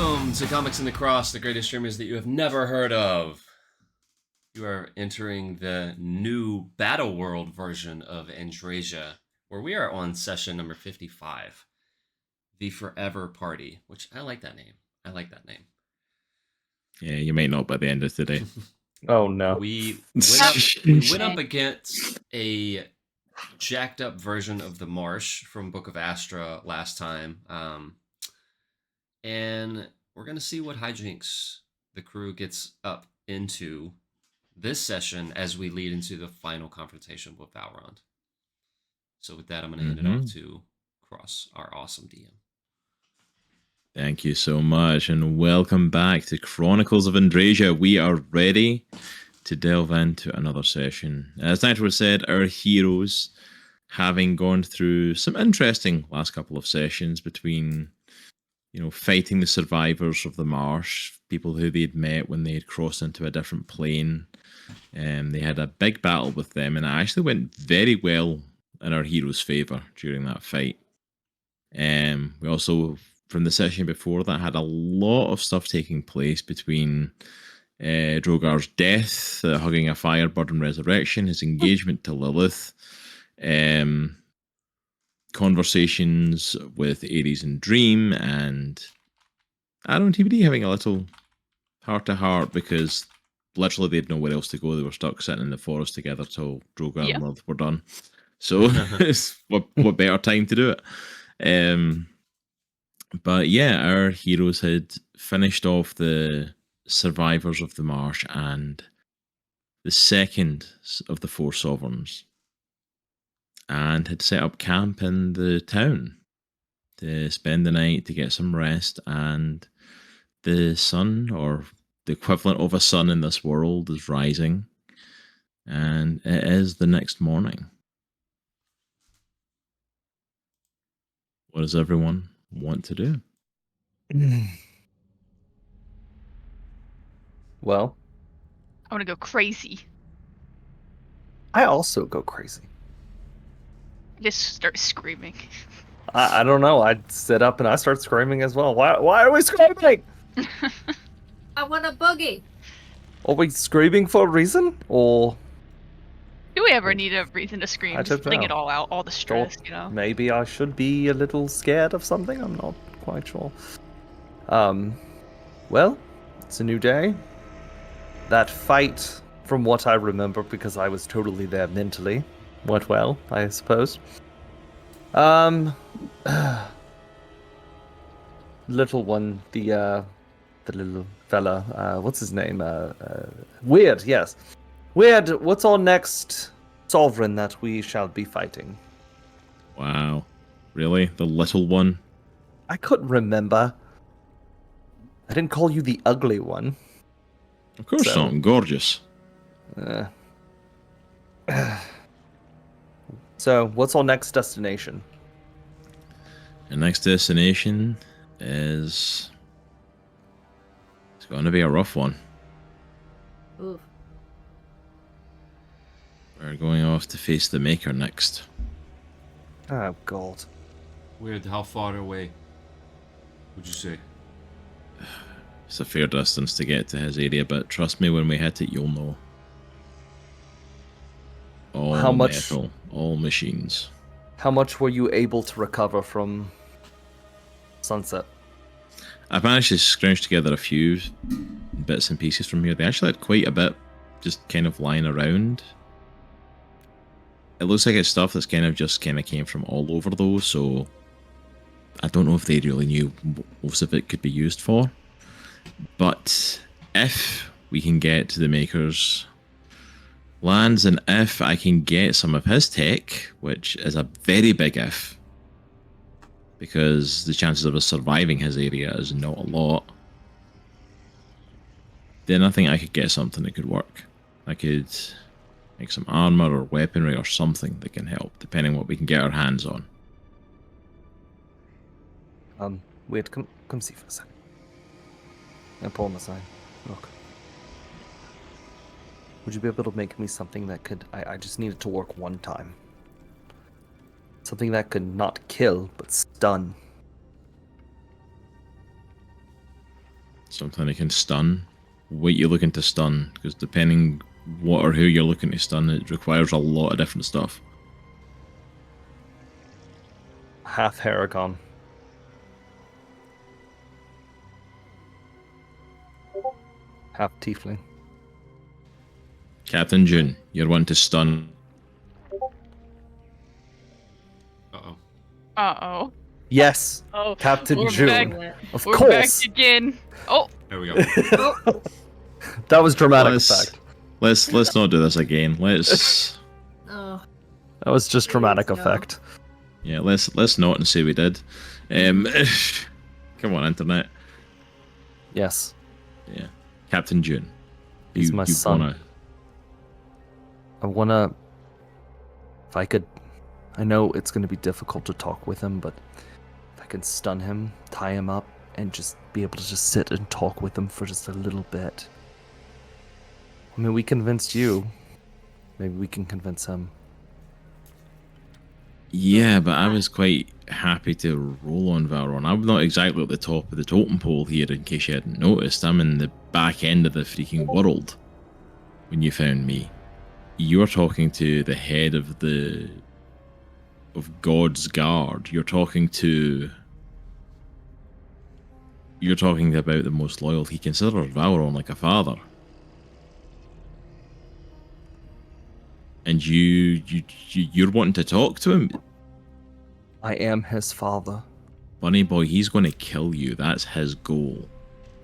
Welcome to Comics in the Cross, the greatest streamers that you have never heard of. You are entering the new Battle World version of Andriesia, where we are on session number 55, the Forever Party, which I like that name. Yeah, you may not by the end of today. Oh no. We went up against a jacked up version of the Marsh from Book of Astra last time. And we're going to see what hijinks the crew gets up into this session as we lead into the final confrontation with Valrond. So with that, I'm going to hand it off to Cross, our awesome DM. Thank you so much, and welcome back to Chronicles of Andriesia. We are ready to delve into another session. As Nitro said, our heroes, having gone through some interesting last couple of sessions between, fighting the survivors of the marsh, people who they'd met when they had crossed into a different plane. They had a big battle with them, and it actually went very well in our heroes' favour during that fight. We also, from the session before that, had a lot of stuff taking place between Droghar's death, hugging a firebird and resurrection, his engagement to Lilith, conversations with Aries and Dream, and Aero and TBD having a little heart-to-heart because literally they had nowhere else to go. They were stuck sitting in the forest together till Droghar and Lilith were done. So what better time to do it? But yeah, our heroes had finished off the survivors of the marsh and the second of the four sovereigns, and had set up camp in the town to spend the night to get some rest. And the sun, or the equivalent of a sun in this world, is rising, and it is the next morning. What does everyone want to do? Well, I want to go crazy. I also go crazy. Just start screaming. I don't know. I sit up and I start screaming as well. Why are we screaming? I want a boogie. Are we screaming for a reason? Or Do we ever need a reason to scream? I Just don't letting know. it all out, all the stress, maybe I should be a little scared of something? I'm not quite sure. Well, it's a new day. That fight, from what I remember, because I was totally there mentally, went well, I suppose. Little one, the little fella, what's his name? Weird, yes. Weird, what's our next sovereign that we shall be fighting? Wow. Really? The little one? I couldn't remember. I didn't call you the ugly one. Of course not. I'm gorgeous. So, what's our next destination? The next destination is... It's going to be a rough one. Oof. We're going off to face the Maker next. Oh, God. Weird, how far away would you say? It's a fair distance to get to his area, but trust me, when we hit it, you'll know. All How much- metal, all machines. How much were you able to recover from Sunset? I've managed to scrounge together a few bits and pieces from here. They actually had quite a bit just kind of lying around. It looks like it's stuff that's kind of came from all over though, so I don't know if they really knew what most of it could be used for. But if we can get to the Maker's lands, and if I can get some of his tech, which is a very big if, because the chances of us surviving his area is not a lot, then I think I could get something that could work. I could make some armor or weaponry or something that can help, depending on what we can get our hands on. Wait, come see for a second. I pull him aside. Look. Would you be able to make me something that could... I just need it to work one time. Something that could not kill, but stun. Something that can stun. What you looking to stun? Because depending what or who you're looking to stun, it requires a lot of different stuff. Half Harengon. Half Tiefling. Captain June, you're one to stun. Uh-oh. Uh-oh. Yes, Oh, Captain we're June. back. Of We're course. back again. Oh, There we go. That was dramatic effect. Let's not do this again. Let's Oh, That was just dramatic Please, no. effect. yeah, let's not and say we did. Come on, internet. Yes. Yeah, Captain June. He's my son. I wanna. If I could. I know it's gonna be difficult to talk with him, but if I can stun him, tie him up, and just be able to just sit and talk with him for just a little bit. I mean, we convinced you. Maybe we can convince him. Yeah, but I was quite happy to roll on Valron. I'm not exactly at the top of the totem pole here, in case you hadn't noticed. I'm in the back end of the freaking world when you found me. You're talking to the head of God's Guard. You're talking about the most loyal. He considers Valron like a father. And you're wanting to talk to him? I am his father, Bunny boy, he's going to kill you. That's his goal.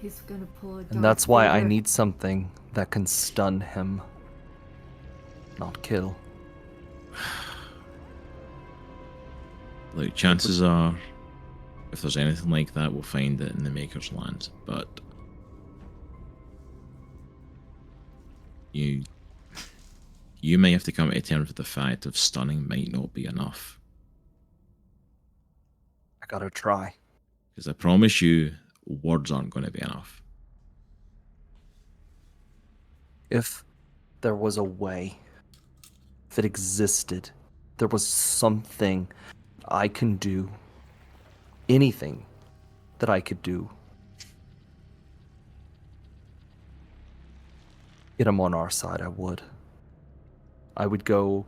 he's gonna pull a and that's why I Vader. need something that can stun him, not kill. Like, chances are, if there's anything like that, we'll find it in the Maker's Lands. But you may have to come to terms with the fact of stunning might not be enough. I gotta try. Because I promise you, words aren't going to be enough. If there was a way, if it existed, there was something I can do, anything that I could do, get him on our side, I would. I would go,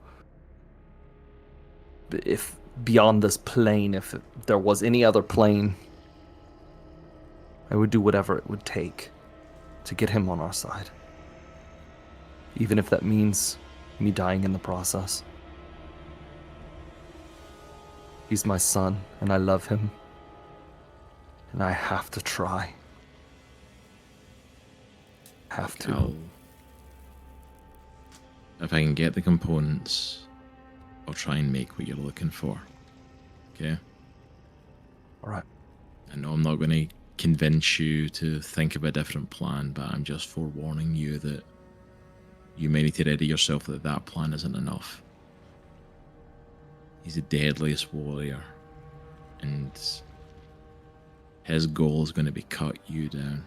if beyond this plane, if there was any other plane, I would do whatever it would take to get him on our side. Even if that means me dying in the process. He's my son, and I love him. And I have to try. Have to. If I can get the components, I'll try and make what you're looking for. Okay? Alright. I know I'm not going to convince you to think of a different plan, but I'm just forewarning you that you may need to ready yourself that that plan isn't enough. He's the deadliest warrior, and his goal is going to be cut you down.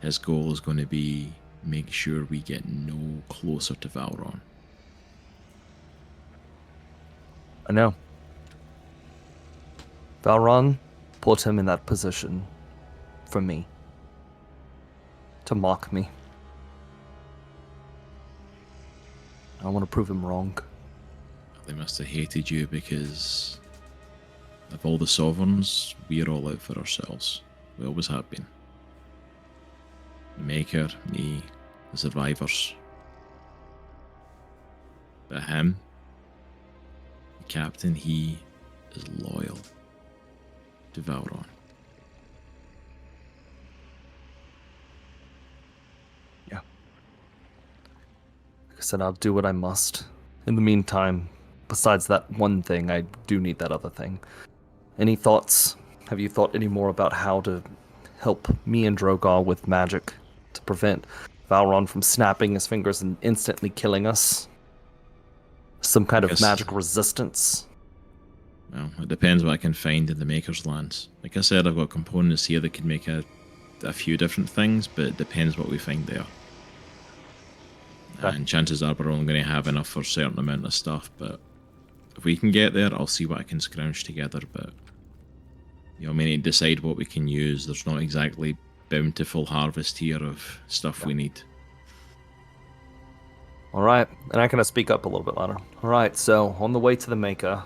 His goal is going to be make sure we get no closer to Valron. I know. Valron put him in that position for me. To mock me. I want to prove him wrong. They must have hated you because of all the sovereigns, we're all out for ourselves. We always have been. The Maker, me, the survivors. But him, the captain, he is loyal to Valron. Yeah. Like I said, I'll do what I must. In the meantime, besides that one thing, I do need that other thing. Any thoughts? Have you thought any more about how to help me and Droghar with magic to prevent Valron from snapping his fingers and instantly killing us? Some kind of Yes. magic resistance? Well, it depends what I can find in the Maker's Lands. Like I said, I've got components here that can make a few different things, but it depends what we find there. Okay. And chances are we're only going to have enough for a certain amount of stuff, but if we can get there, I'll see what I can scrounge together, but you know, we need to decide what we can use. There's not exactly bountiful harvest here of stuff we need. All right, and I can speak up a little bit louder. All right, so on the way to the Maker,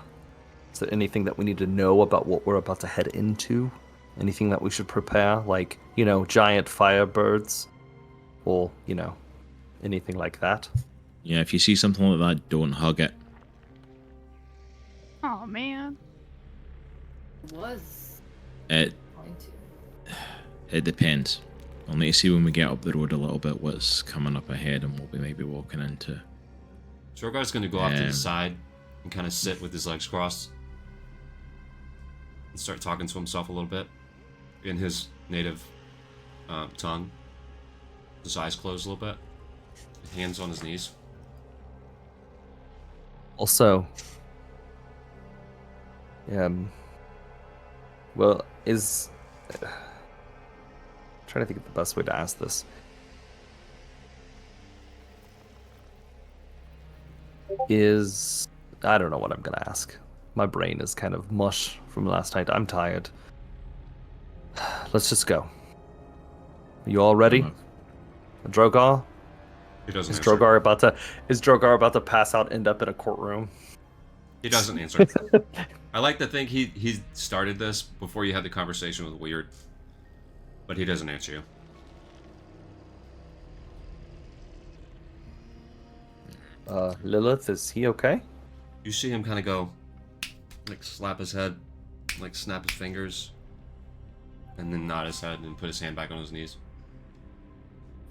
is there anything that we need to know about what we're about to head into? Anything that we should prepare, like, giant firebirds, or, anything like that? Yeah, if you see something like that, don't hug it. Oh man. Was It going to. it depends. I'll need to see when we get up the road a little bit what's coming up ahead and what we might be walking into. Drogar's going to go off to the side and kind of sit with his legs crossed and start talking to himself a little bit in his native tongue. His eyes closed a little bit, hands on his knees. Also, well, trying to think of the best way to ask this. I don't know what I'm gonna ask. My brain is kind of mush from last night. I'm tired. Let's just go. Are you all ready? Droghar? He doesn't Is answer. Droghar about to pass out, end up in a courtroom? He doesn't answer. I like to think he started this before you had the conversation with Weird, but he doesn't answer you. Lilith, is he okay? You see him kind of go, like slap his head, like snap his fingers, and then nod his head and put his hand back on his knees.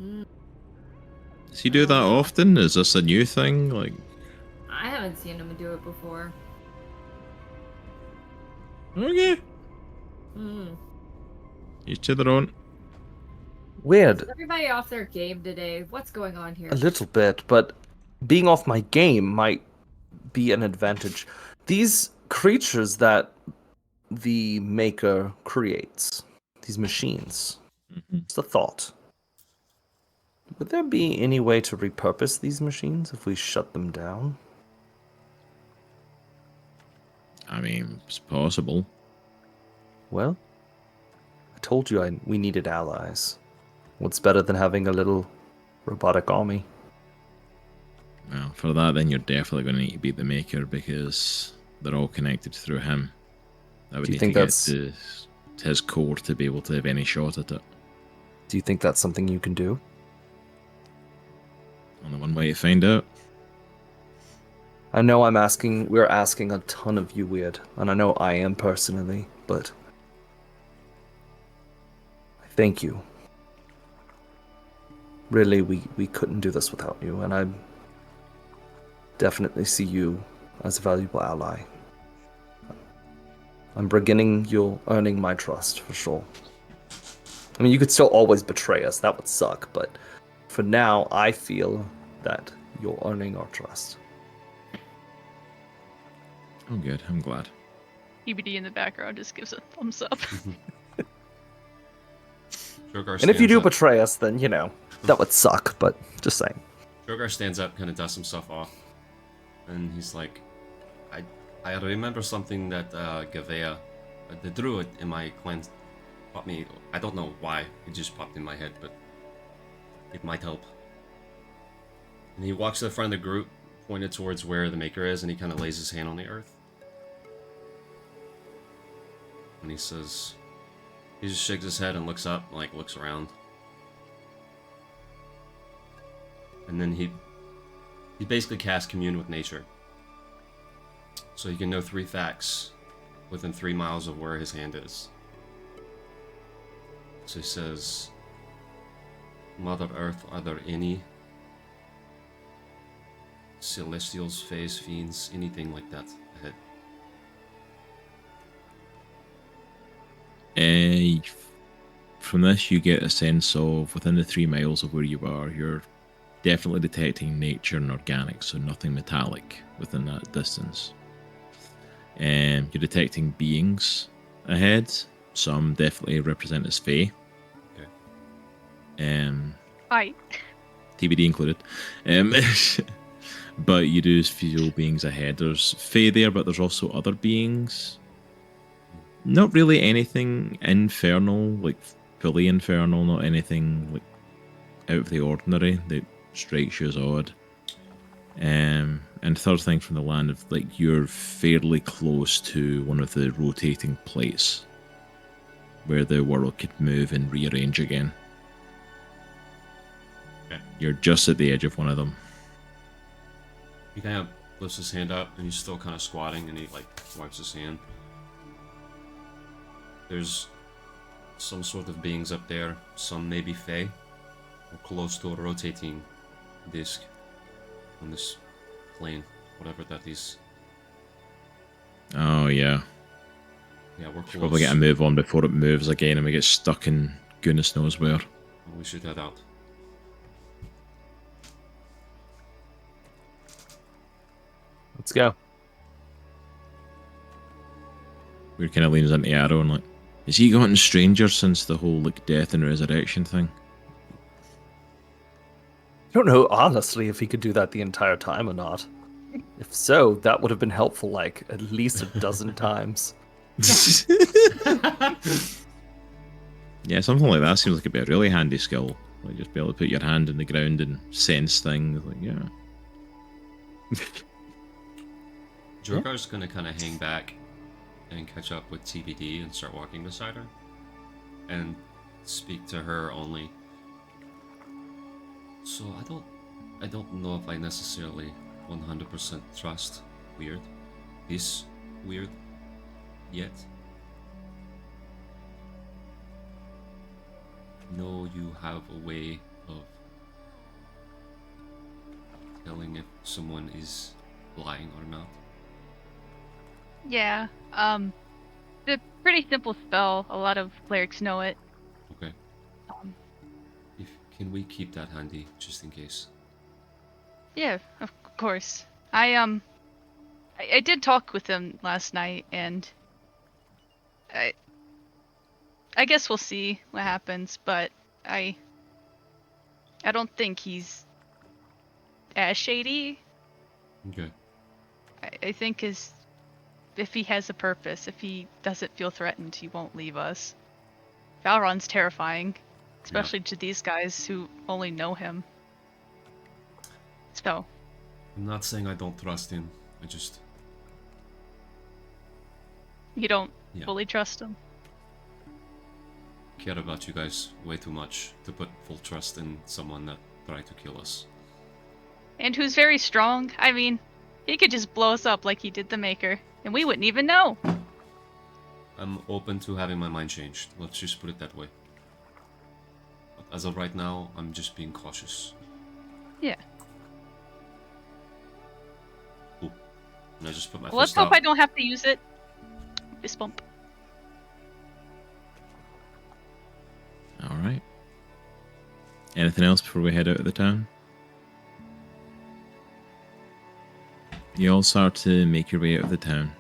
Does he do that often? Is this a new thing? Like, I haven't seen him do it before. okay, Hmm. each to their own. Weird. Is everybody off their game today? What's going on here? A little bit, but being off my game might be an advantage. These creatures that the Maker creates, these machines, it's the thought. Would there be any way to repurpose these machines if we shut them down? I mean, it's possible. Well, I told you we needed allies. What's better than having a little robotic army? Well, for that, then you're definitely going to need to beat the Maker because they're all connected through him. I would Do you need think to get that's- to his core to be able to have any shot at it. Do you think that's something you can do? Only one way to find out. I know we're asking a ton of you, Weird, and I know I am personally, but I thank you. Really, we couldn't do this without you, and I definitely see you as a valuable ally. I'm beginning you earning my trust, for sure. I mean, you could still always betray us, that would suck, but for now, I feel that you're earning our trust. Oh, good. I'm glad. EBD in the background just gives a thumbs up. Drogar And if you stands do up. betray us, then, that would suck, but just saying. Drogar stands up, kind of dusts himself off, and he's like, I remember something that Gavea, the druid in my clan, taught me. I don't know why, it just popped in my head, but it might help. And he walks to the front of the group, pointed towards where the Maker is, and he kind of lays his hand on the earth. And he says, he just shakes his head and looks up, like looks around. And then he basically casts Commune with Nature. So he can know 3 facts within 3 miles of where his hand is. So he says, Mother Earth, are there any celestials, fays, fiends, anything like that ahead? From this, you get a sense of within the 3 miles of where you are, you're definitely detecting nature and organic, so nothing metallic within that distance. You're detecting beings ahead. Some definitely represent as fae. Okay. Hi. TBD included. But you do feel beings ahead. There's fae there, but there's also other beings. Not really anything infernal, like fully infernal, not anything like out of the ordinary that strikes you as odd. And third thing from the land of like you're fairly close to one of the rotating plates where the world could move and rearrange again. Okay. You're just at the edge of one of them. He kind of lifts his hand up, and he's still kind of squatting, and he like wipes his hand. There's some sort of beings up there. Some may be Fae, or close to a rotating disc on this plane, whatever that is. Oh yeah. Yeah, we're close. Probably get a move on before it moves again and we get stuck in goodness knows where. We should head out. Let's go. Weird kind of leans into Aero and like, has he gotten stranger since the whole like death and resurrection thing? I don't know, honestly, if he could do that the entire time or not. If so, that would have been helpful, like, at least a dozen times. Yeah, something like that seems like it'd be a really handy skill. Like, just be able to put your hand in the ground and sense things. Like, yeah. Droghar's gonna kind of hang back and catch up with TBD and start walking beside her. And speak to her only. So I don't know if I necessarily 100% trust Weird. This Weird yet. Know you have a way of telling if someone is lying or not. Yeah. It's a pretty simple spell. A lot of clerics know it. Okay. Can we keep that handy just in case? Yeah, of course. I did talk with him last night, and I guess we'll see what happens, but I don't think he's as shady. Okay. I think if he has a purpose, if he doesn't feel threatened, he won't leave us. Valron's terrifying, especially to these guys who only know him. So. I'm not saying I don't trust him. I just... You don't Yeah. fully trust him? care about you guys way too much to put full trust in someone that tried to kill us. And who's very strong. I mean, he could just blow us up like he did the Maker, and we wouldn't even know. I'm open to having my mind changed. Let's just put it that way. But as of right now, I'm just being cautious. Yeah. Ooh. And I just put my Well, let's fist hope out. I don't have to use it. Fist bump. Alright. Anything else before we head out of the town? You all start to make your way out of the town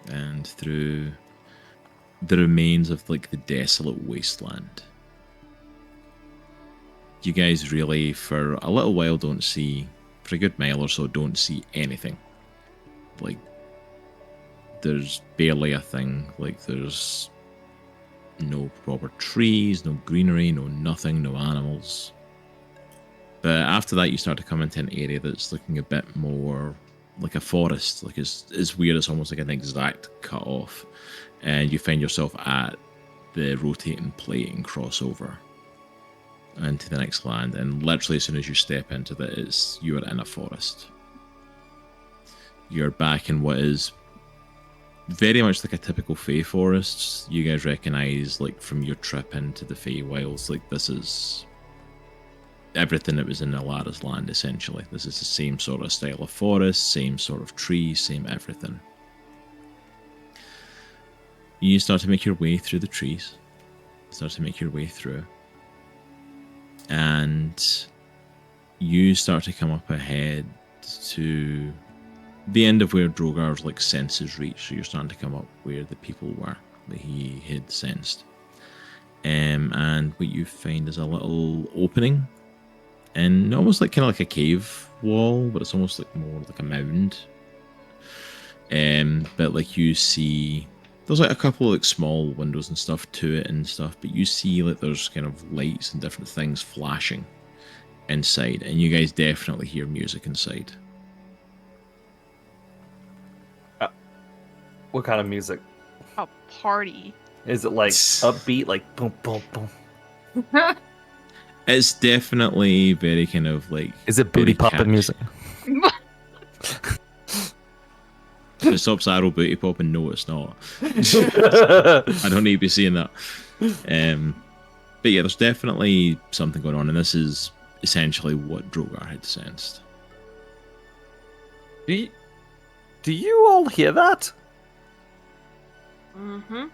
and through the remains of like the desolate wasteland. You guys really, for a little while, don't see, for a good mile or so, don't see anything. Like, there's barely a thing. Like, there's no proper trees, no greenery, no nothing, no animals. But after that, you start to come into an area that's looking a bit more like a forest. Like, it's weird, it's almost like an exact cut off. And you find yourself at the rotating plate and cross over into the next land. And literally, as soon as you step into that, you are in a forest. You're back in what is very much like a typical Fey forest. You guys recognize, like, from your trip into the Fey Wilds, like, this is everything that was in Alara's land, essentially. This is the same sort of style of forest, same sort of trees, same everything. You start to make your way through the trees. Start to make your way through. And you start to come up ahead to the end of where Droghar's like senses reach. So you're starting to come up where the people were that he had sensed. And what you find is a little opening, and almost like kind of like a cave wall, but it's almost like more like a mound. But like you see There's like a couple of like small windows and stuff to it and stuff, but you see like there's kind of lights and different things flashing inside, and you guys definitely hear music inside. What kind of music? A party. Is it like upbeat, like boom, boom, boom? It's definitely very kind of like. Is it booty very popping music? If it stops Arrow booty popping, no, it's not. I don't need to be seeing that. But yeah, there's definitely something going on, and this is essentially what Droghar had sensed. Do you all hear that? Mm-hmm.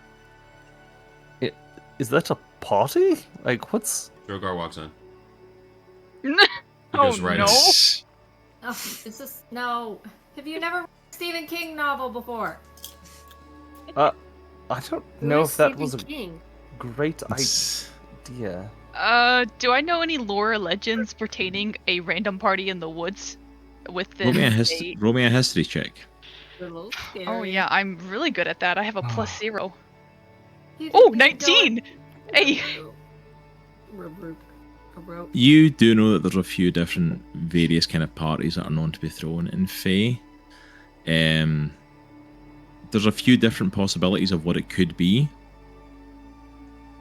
Is that a party? Like, what's... Droghar walks in. He Oh goes right no! in. Oh, it's just no. Have you never read a Stephen King novel before? I don't know if that was a King. great idea. Do I know any lore or legends pertaining a random party in the woods within Roll me a history check. They're a little scary. Oh yeah, I'm really good at that. I have a +0. You Oh, think 19! Hey! You do know that there's a few different various kind of parties that are known to be thrown in Fae. There's a few different possibilities of what it could be.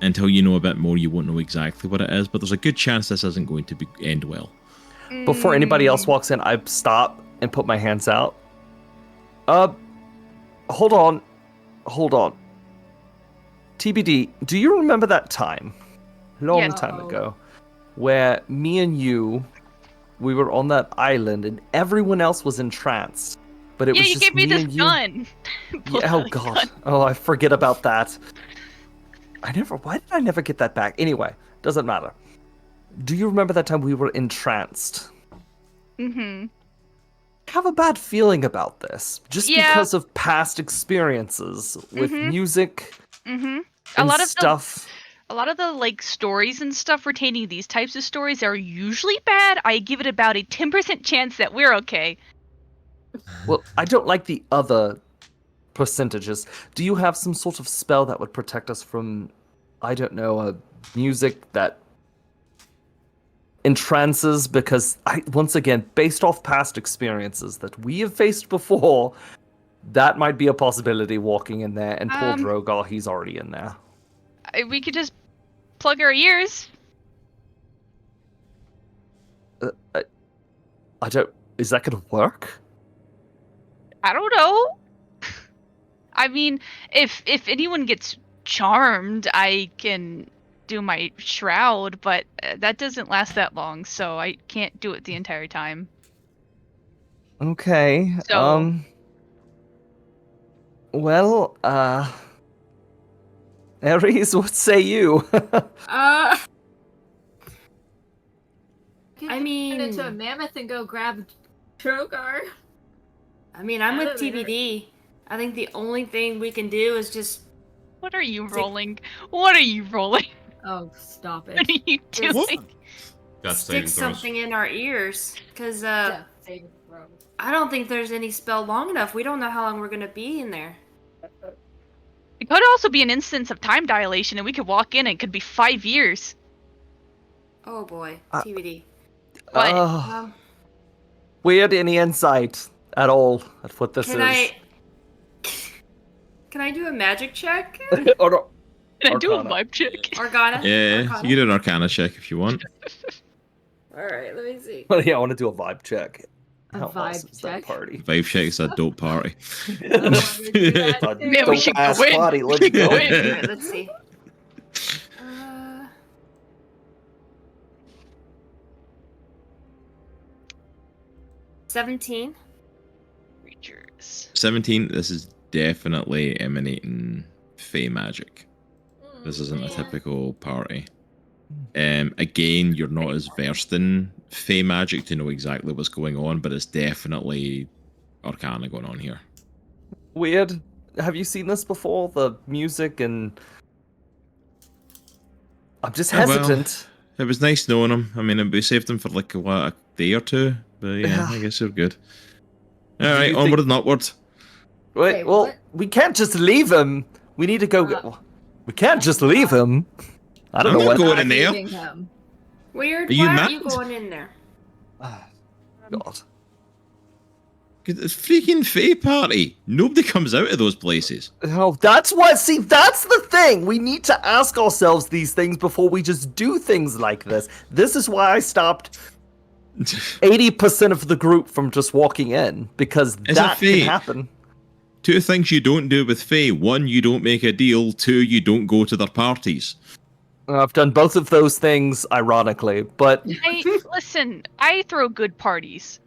Until you know a bit more, you won't know exactly what it is, but there's a good chance this isn't going to end well. Before anybody else walks in, I stop and put my hands out. Hold on. TBD, do you remember that time, long Yes. time ago, where me and you, we were on that island and everyone else was entranced, but it Yeah, was you just gave me this and you? gun! Yeah, oh god. Oh, I forget about that. Why did I never get that back? Anyway, doesn't matter. Do you remember that time we were entranced? Mm-hmm. I have a bad feeling about this, just Yeah. because of past experiences with music Mm-hmm. and A lot of stuff. A lot of the like stories and stuff retaining these types of stories are usually bad. I give it about a 10% chance that we're okay. Well, I don't like the other percentages. Do you have some sort of spell that would protect us from, I don't know, music that entrances? Because once again, based off past experiences that we have faced before, that might be a possibility walking in there, and poor Droghar, he's already in there. We could just plug our ears. I don't... Is that gonna work? I don't know. I mean, if anyone gets charmed, I can do my shroud, but that doesn't last that long, so I can't do it the entire time. Okay, So- Well, Aries, what say you? I Turn mean, into a mammoth and go grab Droghar. I'm I with don't know. TBD. I think the only thing we can do is just What are you rolling? What are you rolling? Oh, stop What it. are you doing? Got stick saving throws. something in our ears. Because Death saving throw. I don't think there's any spell long enough. We don't know how long we're going to be in there. It could also be an instance of time dilation, and we could walk in and it could be 5 years. Oh boy, Uh, TBD. But Weird, any insight at all at what this Can is? Can I do a magic check? Or no. can I do a Arcana. vibe check? Arcana? Yeah, Arcana? you can do an Arcana check if you want. Alright, let me see. Well, yeah, I want to do a vibe check. A How vibe awesome is that check? party? Vibe check is a dope party. I wanted to do that A too. Man, we should dope-ass go in. party. Let's go. Go in. Alright, let's see. 17. Creatures. 17, this is definitely emanating Fey magic. This isn't a Yeah. typical party. Again, you're not as versed in Fey magic to know exactly what's going on, but it's definitely Arcana going on here. Weird. Have you seen this before? The music and... I'm just Oh, well. hesitant. It was nice knowing him. I mean, we saved him for like a day or two, but yeah, Yeah. I guess we're good. All Do right, you onward think- and upward. Wait, Wait, well, what? we can't just leave him We need to go get... We can't just leave him. I don't I'm know not what... going in there. Leaving him. Weird. Are you Why mad? aren't you going in there? God. It's freaking Fae party. Nobody comes out of those places. Oh, that's what... See, that's the thing. We need to ask ourselves these things before we just do things like this. This is why I stopped 80% of the group from just walking in. Because It's a that can Fae. happen. 2 things you don't do with Fae. 1, you don't make a deal. 2, you don't go to their parties. I've done both of those things, ironically, but Listen, I throw good parties.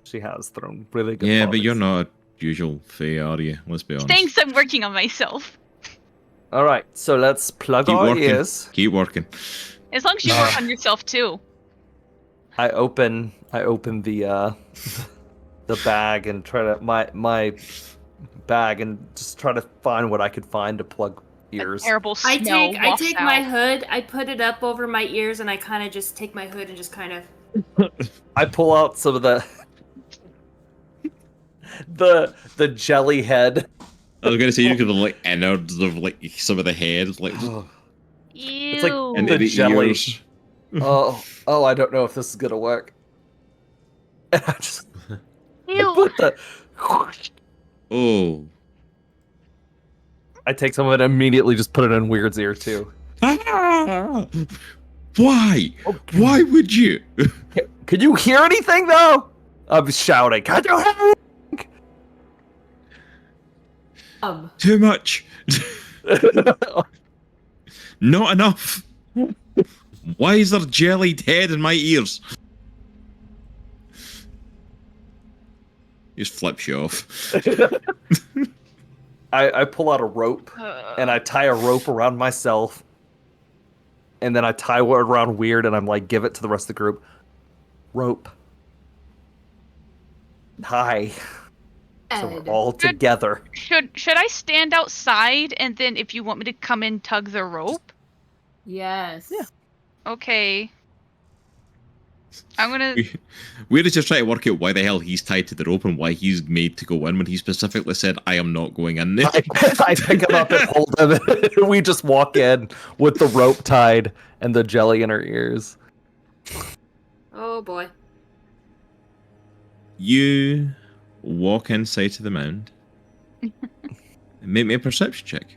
she has thrown really good Yeah, but parties. you're not a usual Fae, are you? Let's be honest. Thanks, I'm working on myself. All right, so let's plug Keep our working. ears. Keep working. As long as you work on yourself too. I open the the bag and try to my bag and just try to find what I could find to plug A ears. terrible I smell take wafts my out. hood, I put it up over my ears, and I kind of just take my hood and just kind of. I pull out some of the jelly head. I was gonna say you could have like innards of like some of the heads, like Ew. It's like into the the jelly. ears. Oh, I don't know if this is gonna work. And I just Ew. put the. Oh. I take some of it and immediately just put it in Weird's ear too. Ah! Why? Why would you? Can you hear anything though? I'm shouting. Can you hear Too much. anything? Not enough. Why is there jellied head in my ears? Just flips you off. I pull out a rope and I tie a rope around myself, and then I tie one around Weird, and I'm like, give it to the rest of the group. Rope. Tie. So we're Ed. all together. Should I stand outside and then if you want me to come in tug the rope? Yes. Yeah. Okay. I'm gonna We're just trying to work out why the hell he's tied to the rope and why he's made to go in when he specifically said, I am not going in there. I pick him up and hold him. And we just walk in with the rope tied and the jelly in our ears. Oh boy. You walk inside to the mound. And make me a perception check.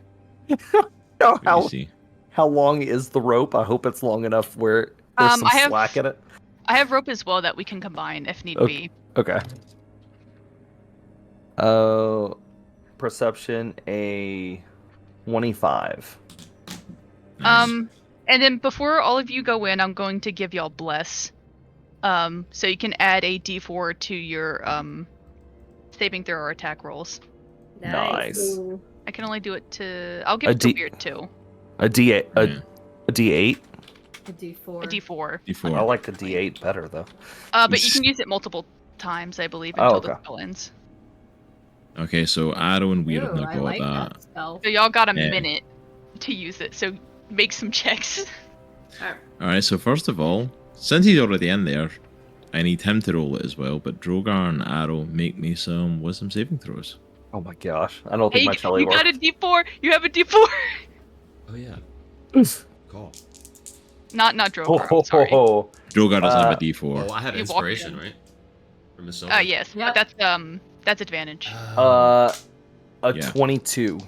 What do you see? How long is the rope? I hope it's long enough where there's some I have- slack in it. I have rope as well that we can combine if need Okay. be. Okay. Perception a 25. Nice. And then before all of you go in, I'm going to give y'all bless. So you can add a D4 to your saving throw or attack rolls. Nice. I can only do it to. I'll give A it to D- Weird too. A D8. Yeah. A D8. A D4. A D4. D4. I like the D8 better though. But you can use it multiple times, I believe, until the spell ends. Okay, so Aero and Weird have Ooh, not I got like that. that spell. So y'all got a Yeah. minute to use it. So make some checks. Alright, so first of all, since he's already in there, I need him to roll it as well, but Droghar and Aero make me some wisdom saving throws. Oh my gosh. I don't think Hey, my jelly you works. got a D4. You have a D4. Oh yeah. Call. Not Droghar. I'm sorry. Droghar doesn't have a Oh, D4. I have You walked inspiration, in. right? From Miss Silver. Yes. Yep. But that's advantage. A Yeah. 22.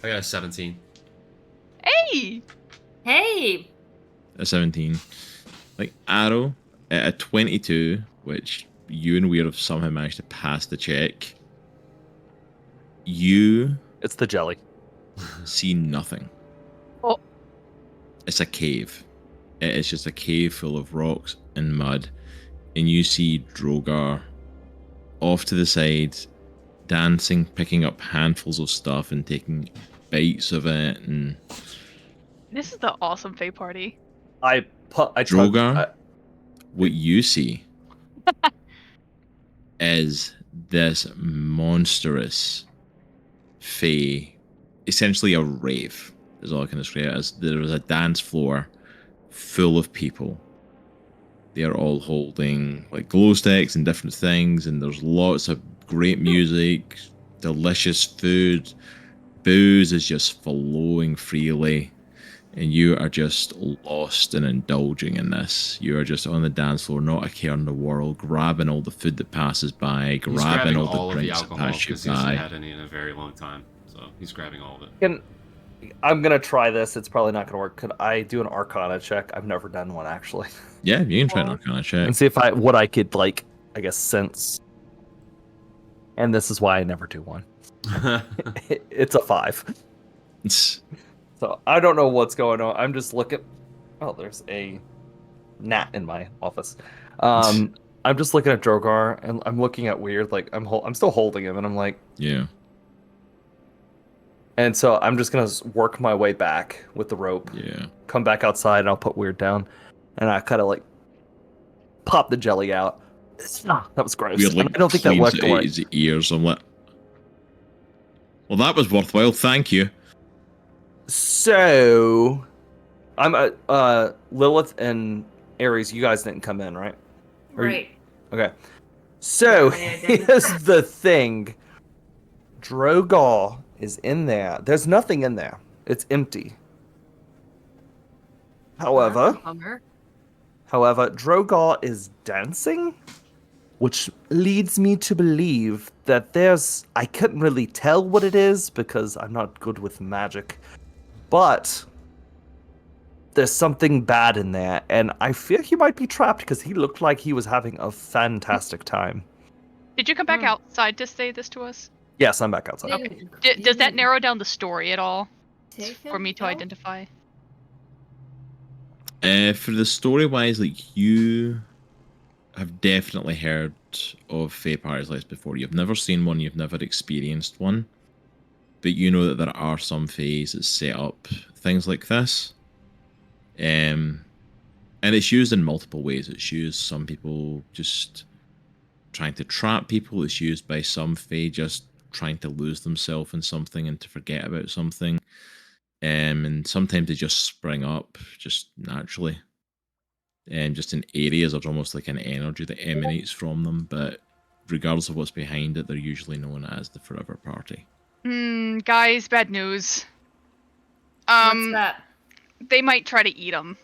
I got a 17. Hey. Hey. A 17. Like, Aero at a 22, which you and Weird have somehow managed to pass the check. You It's the jelly. see nothing. Oh. It's a cave. It is just a cave full of rocks and mud. And you see Droghar off to the side, dancing, picking up handfuls of stuff and taking bites of it. And This is the awesome Fae party. I Droghar, what you see is this monstrous Fae, essentially a rave, is all I can describe it as. There is a dance floor full of people. They are all holding like glow sticks and different things, and there's lots of great music, delicious food. Booze is just flowing freely, and you are just lost and indulging in this. You are just on the dance floor, not a care in the world, grabbing all the food that passes by, He's grabbing grabbing all all the of the drinks that alcohol pass you because he hasn't by. had any in a very long time. So he's grabbing all of it. I'm gonna try this. It's probably not gonna work. Could I do an Arcana check? I've never done one actually, Yeah, you can try an Arcana check. and see if what I could like. I guess sense. And this is why I never do one. It's a 5. So I don't know what's going on. I'm just looking. Oh, there's a gnat in my office. I'm just looking at Droghar, and I'm looking at Weird. Like I'm still holding him, and I'm like, Yeah. and so I'm just gonna work my way back with the rope. Yeah. Come back outside, and I'll put Weird down, and I kind of like pop the jelly out. That was gross. Weird, like, I don't think that cleans worked it out right. his ears. I'm like, well, that was worthwhile. Thank you. So, I'm Lilith and Aries. You guys didn't come in, right? Right. Okay. So Yeah, I didn't. here's the thing. Droghar is in there. There's nothing in there. It's empty. However, Bummer. Droghar is dancing, which leads me to believe that I couldn't really tell what it is because I'm not good with magic, but there's something bad in there, and I fear he might be trapped because he looked like he was having a fantastic time. Did you come back outside to say this to us? Yes, I'm back outside. Does that narrow down the story at all for me to No? identify? For the story wise, like, you have definitely heard of Fae Paraslice before. You've never seen one, you've never experienced one, but you know that there are some Faes that set up things like this. And it's used in multiple ways. It's used some people just trying to trap people. It's used by some Fae just trying to lose themselves in something and to forget about something. And sometimes they just spring up just naturally. And just in areas, there's almost like an energy that emanates from them. But regardless of what's behind it, they're usually known as the Forever Party. Guys, bad news. What's that? They might try to eat them.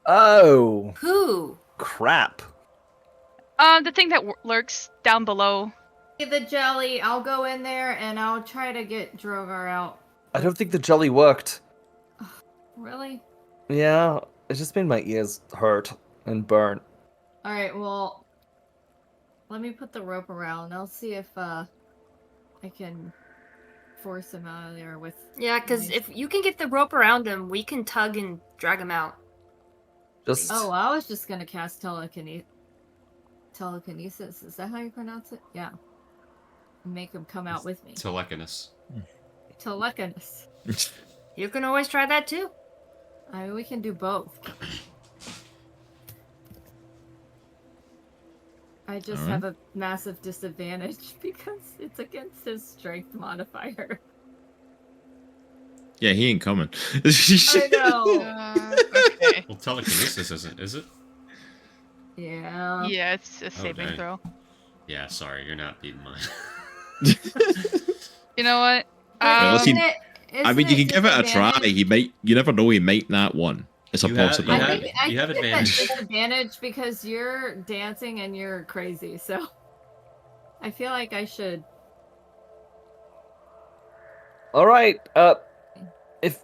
Oh, Who? crap. The thing that lurks down below. Get the jelly. I'll go in there and I'll try to get Droghar out. I don't think the jelly worked. Really? Yeah, it just made my ears hurt and burn. Alright, well, let me put the rope around. I'll see if I can force him out of there with... Yeah, because if you can get the rope around him, we can tug and drag him out. Just Oh, I was just gonna cast telekinesis. Is that how you pronounce it? Yeah. Make him come out with me. Telekinus. Telekinesis. You can always try that too. I mean, we can do both. I just Alright. have a massive disadvantage because it's against his strength modifier. Yeah, he ain't coming. I know. Okay. Well, telekinesis isn't, is it? Yeah. Yeah, it's a saving dang. throw. Yeah, sorry, you're not beating mine. You know what? Well, Isn't see, it- I mean, you isn't can give it a try. disadvantage? You never know, he might not won. It's a You have- possibility. you have I think advantage. it's disadvantage because you're dancing and you're crazy, so I feel like I should. all right. If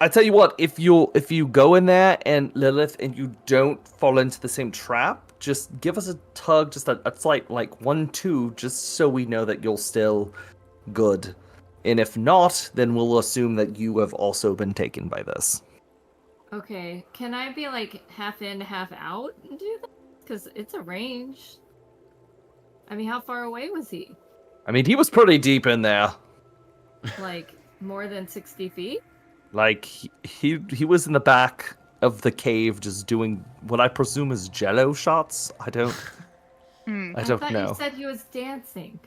I tell you what, if you go in there and Lilith and you don't fall into the same trap, just give us a tug, just a slight like 1-2, just so we know that you're still good. And if not, then we'll assume that you have also been taken by this. Okay, can I be like half in, half out and do that? Because it's a range. I mean, how far away was he? I mean, he was pretty deep in there. Like more than 60 feet? Like he was in the back of the cave, just doing what I presume is Jello shots. I don't I don't thought know. you said he was dancing.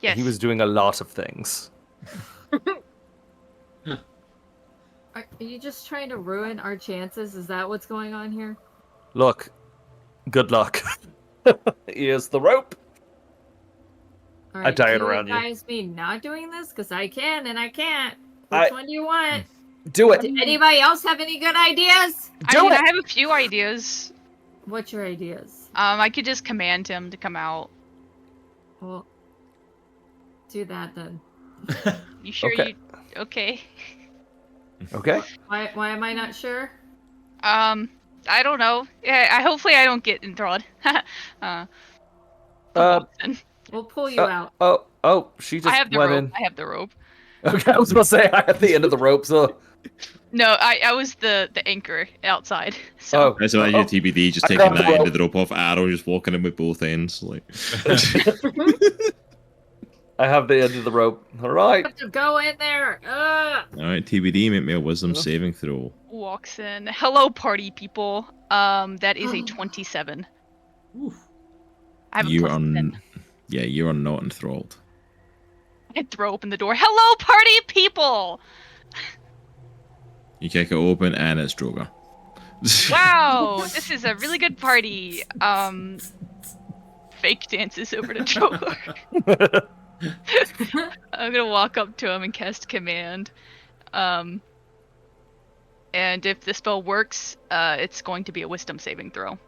Yes. He was doing a lot of things. Are you just trying to ruin our chances? Is that what's going on here? Look, good luck. Here's the rope. I All right, tie it do around you. advise me not doing this? Because I can and I can't. Which one do you want? Do it. Did anybody else have any good ideas? Do it. I have a few ideas. What's your ideas? I could just command him to come out. Well, do that then. You sure Okay. you... Okay. Okay. Why am I not sure? I don't know. Yeah, hopefully I don't get enthralled. Watson. We'll pull you out. Oh, she just I have the went rope. in. I have the rope. Okay, I was gonna say I had the end of the rope, so. No, I was the anchor outside. So I so imagine TBD just I taking got the that end rope. of the rope off, Aero just walking in with both ends. Like, I have the end of the rope. All right. Have to go in there. alright, TBD, make me a wisdom saving throw. walks in. Hello, party people. That is a 27. I have a You plus are 10. Yeah, you are not enthralled. I throw open the door. Hello, party people! You kick it open and it's Droghar. Wow, this is a really good party. Fake dances over to Droghar. I'm gonna walk up to him and cast command. And if the spell works, it's going to be a wisdom saving throw.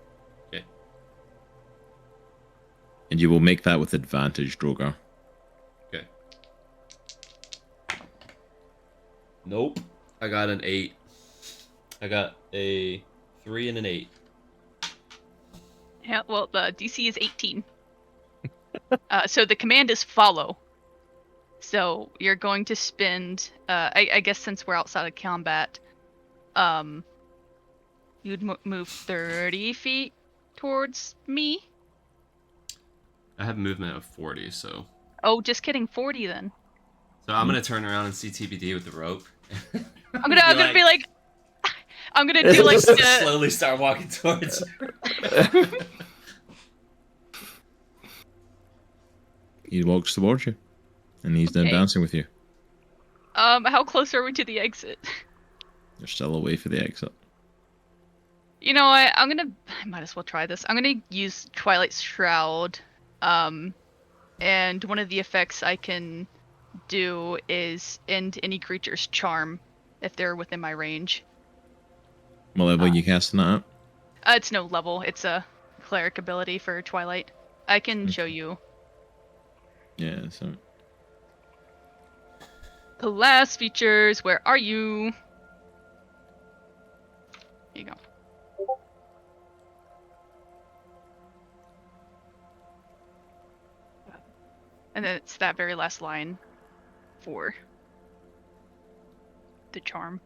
And you will make that with advantage, Droghar. Okay. Nope. I got an 8. I got a 3 and an 8. Yeah, well, the DC is 18. So the command is follow. So you're going to spend, I guess since we're outside of combat, you'd move 30 feet towards me. I have movement of 40, so. Oh, just kidding, 40 then. So I'm gonna turn around and see TBD with the rope. I'm gonna be like, I'm gonna do like the, slowly start walking towards her. He walks towards you. And he's now Okay. dancing with you. how close are we to the exit? You're still away for the exit. You know what? I might as well try this. I'm gonna use Twilight's Shroud. And one of the effects I can do is end any creature's charm if they're within my range. What level are you casting that at? It's no level. It's a cleric ability for Twilight. I can show you. Yeah, so. Class features. Where are you? Here you go. And then it's that very last line for the charm.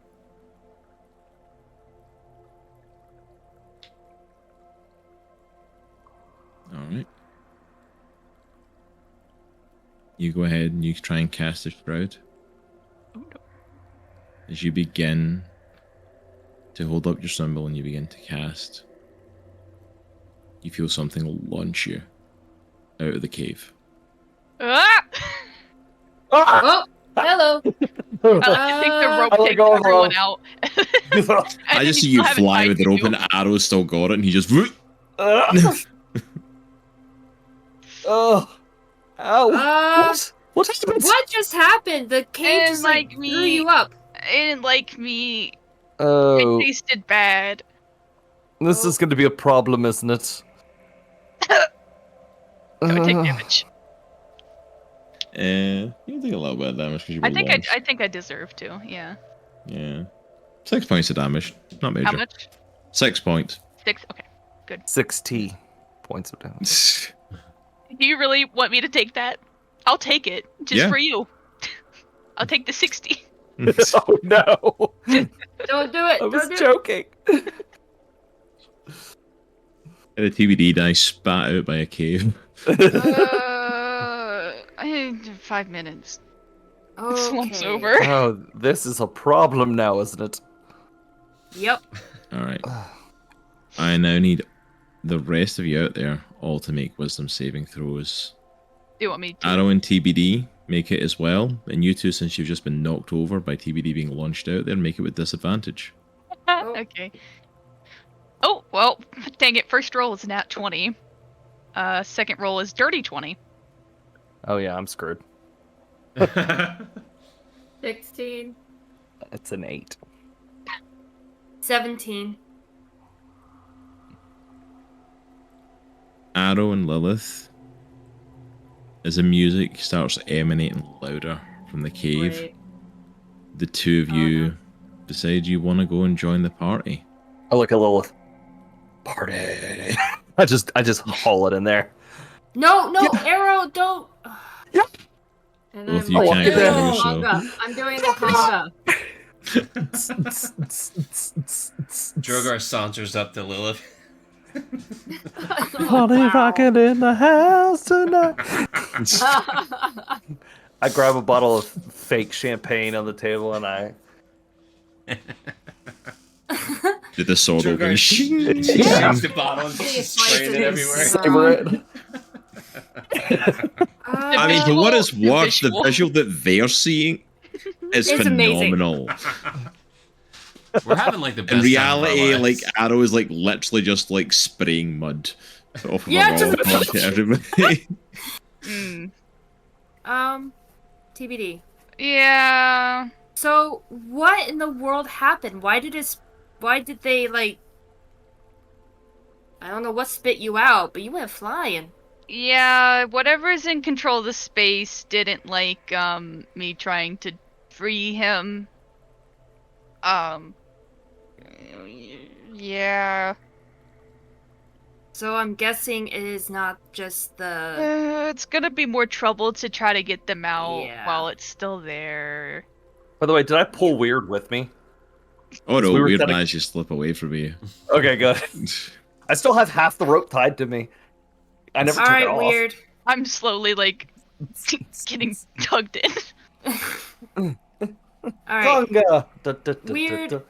Alright. You go ahead and you try and cast a shroud. Oh, no. As you begin to hold up your symbol and you begin to cast, you feel something launch you out of the cave. Ah! Oh, hello. I think the rope I takes go everyone wrong. out. I just see you fly with the rope and Arrow's still got it and he just... Oh. Ow. Uh, What happened? What just happened? The cave And just like like me- threw you up. It didn't like me. Oh. It tasted bad. This is going to be a problem, isn't it? I would take damage. you can take a little bit of damage because you were I think launched. I think I deserve to. Yeah. Yeah. 6 points of damage. Not major. How much? 6 points. 6. Okay. 60 points of damage. Do you really want me to take that? I'll take it just Yeah. for you. I'll take the 60. Oh no! Don't do it. I was Don't do joking. The TBD dice spat out by a cave. I need 5 minutes. it. This one's Okay. over. Oh, this is a problem now, isn't it? Yep. Alright. I now need the rest of you out there all to make wisdom saving throws. Do you want me to? Aero and TBD, make it as well. And you two, since you've just been knocked over by TBD being launched out there, make it with disadvantage. Okay. Oh, well, dang it. First roll is nat 20. Second roll is dirty 20. Oh yeah, I'm screwed. 16. It's an 8. 17. Aero and Lilith, as the music starts emanating louder from the cave, Great. the two of Oh, you no. decide you want to go and join the party. I look at Lilith. Party. I just haul it in there. No, Aero, don't. Yeah. And Both I'm you can't doing control the yourself. conga. I'm doing the conga. Droghar saunters up to Lilith. Party rocking in the house tonight. I grab a bottle of fake champagne on the table and I. Did the sword open? Droghar Shing, shakes shing. the bottle and Please, spraying it everywhere. Savor it. I mean, for what it's worth, the visual. visual that they're seeing is It's amazing. phenomenal. We're having like the best In time reality, of our like lives. Aero is like literally just like spraying mud off of Yeah, a just- roll onto everybody. TBD. Yeah. So, what in the world happened? Why did they, like... I don't know what spit you out, but you went flying. Yeah, whatever's in control of the space didn't like me trying to free him. Yeah. So I'm guessing it is not just the... It's gonna be more trouble to try to get them out Yeah. while it's still there. By the way, did I pull Weird with me? Oh no, We were weird setting- managed to slip away from you. Okay, good. I still have half the rope tied to me. I never took it Alright, off. weird. I'm slowly like getting tugged in. Alright. Conga. Weird.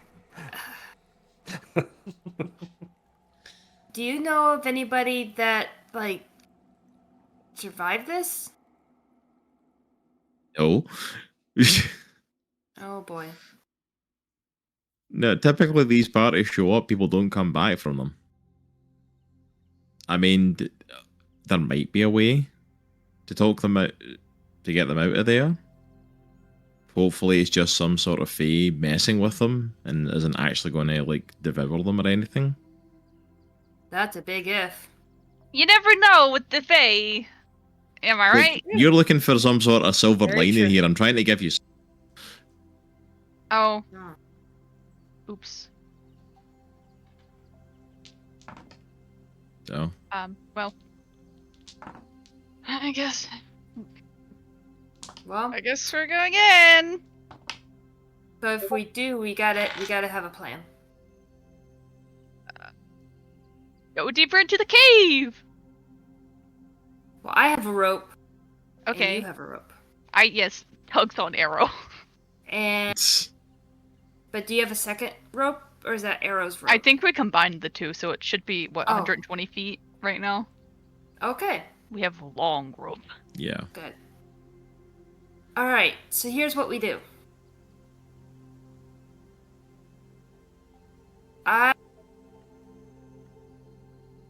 Do you know of anybody that, like, survived this? No. Oh boy. No, typically these parties show up, people don't come back from them. I mean, there might be a way to talk them out, to get them out of there. Hopefully it's just some sort of fae messing with them and isn't actually going to, like, devour them or anything. That's a big if. You never know with the Fae. Am I Like, right? you're looking for some sort of silver Very lining true. here. I'm trying to give you... Oh. Oh. Oops. So, Well. I guess Well, we're going in. so if we do, we gotta have a plan. Go deeper into the cave. Well, I have a rope. And Okay. you have a rope. Yes, tugs on Aero. And but do you have a second rope, or is that Arrow's rope? I think we combined the two, so it should be what Oh. 120 feet right now. Okay, We have a long rope. yeah. good. All right, so here's what we do.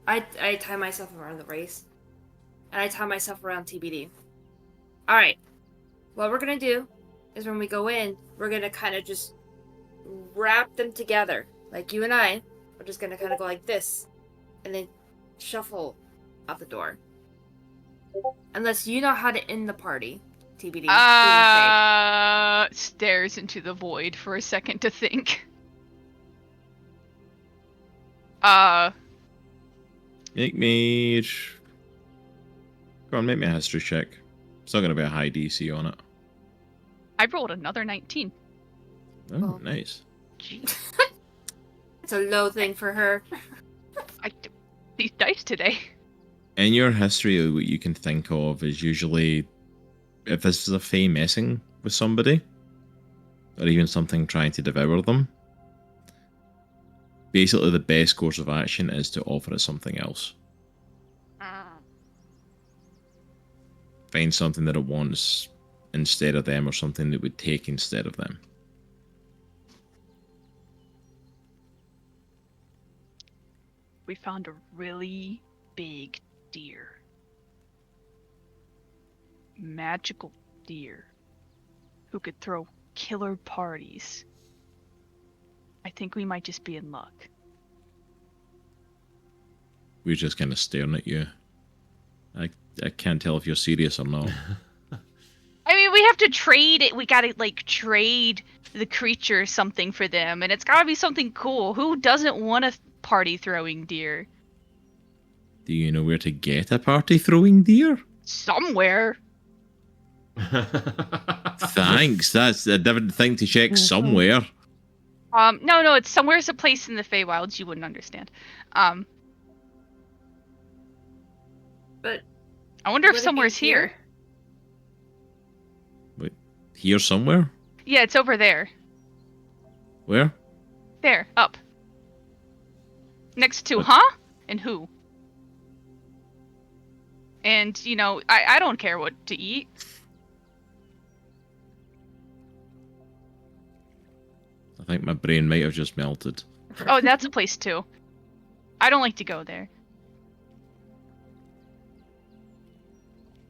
I tie myself around the race, and I tie myself around TBD. All right, what we're gonna do is when we go in, we're gonna kind of just wrap them together, like you and I. We're just gonna kind of go like this, and then shuffle out the door. Unless you know how to end the party, TBD. Stares into the void for a second to think. Make me... Go on, make me a history check. It's not going to be a high DC on it. I rolled another 19. Oh, Well. nice. Jeez. It's a low thing for her. These dice today. In your history, what you can think of is usually if this is a fae messing with somebody, or even something trying to devour them, basically the best course of action is to offer it something else. Find something that it wants instead of them, or something that would take instead of them. We found a really big deer. magical deer who could throw killer parties, I think we might just be in luck. We're just kind of staring at you. I can't tell if you're serious or not. I mean, we have to trade it. We gotta, like, trade the creature something for them, and it's gotta be something cool. Who doesn't want a party-throwing deer? Do you know where to get a party throwing deer? Somewhere. Thanks. That's a different thing to check somewhere. No, it's somewhere's a place in the Feywilds you wouldn't understand. But I wonder if would it be somewhere's here. Wait, here somewhere? Yeah, it's over there. Where? There, up. Next to What? huh? And who? And, you know, I don't care what to eat. I think my brain might have just melted. Oh, that's a place too. I don't like to go there.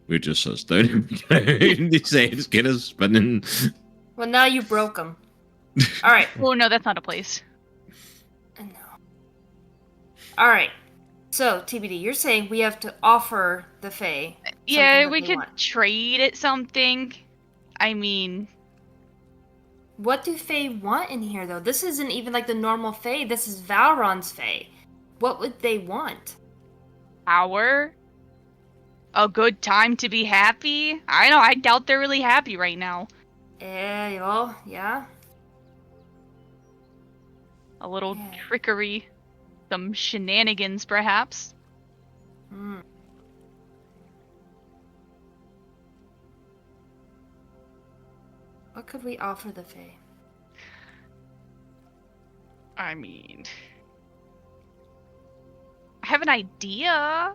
We just sits down on the ground. His head's kind of spinning. well, now you broke them. All right. Oh no, that's not a place. No. All right. So TBD, you're saying we have to offer the Fae. Yeah, something we that they could want. trade it something. I mean, What do Fae want in here, though? This isn't even like the normal Fae. This is Valron's Fae. What would they want? power. A good time to be happy. I doubt they're really happy right now. Well, yeah. A little Yeah. trickery. Some shenanigans, perhaps. Hmm. What could we offer the Fae? I mean, I have an idea.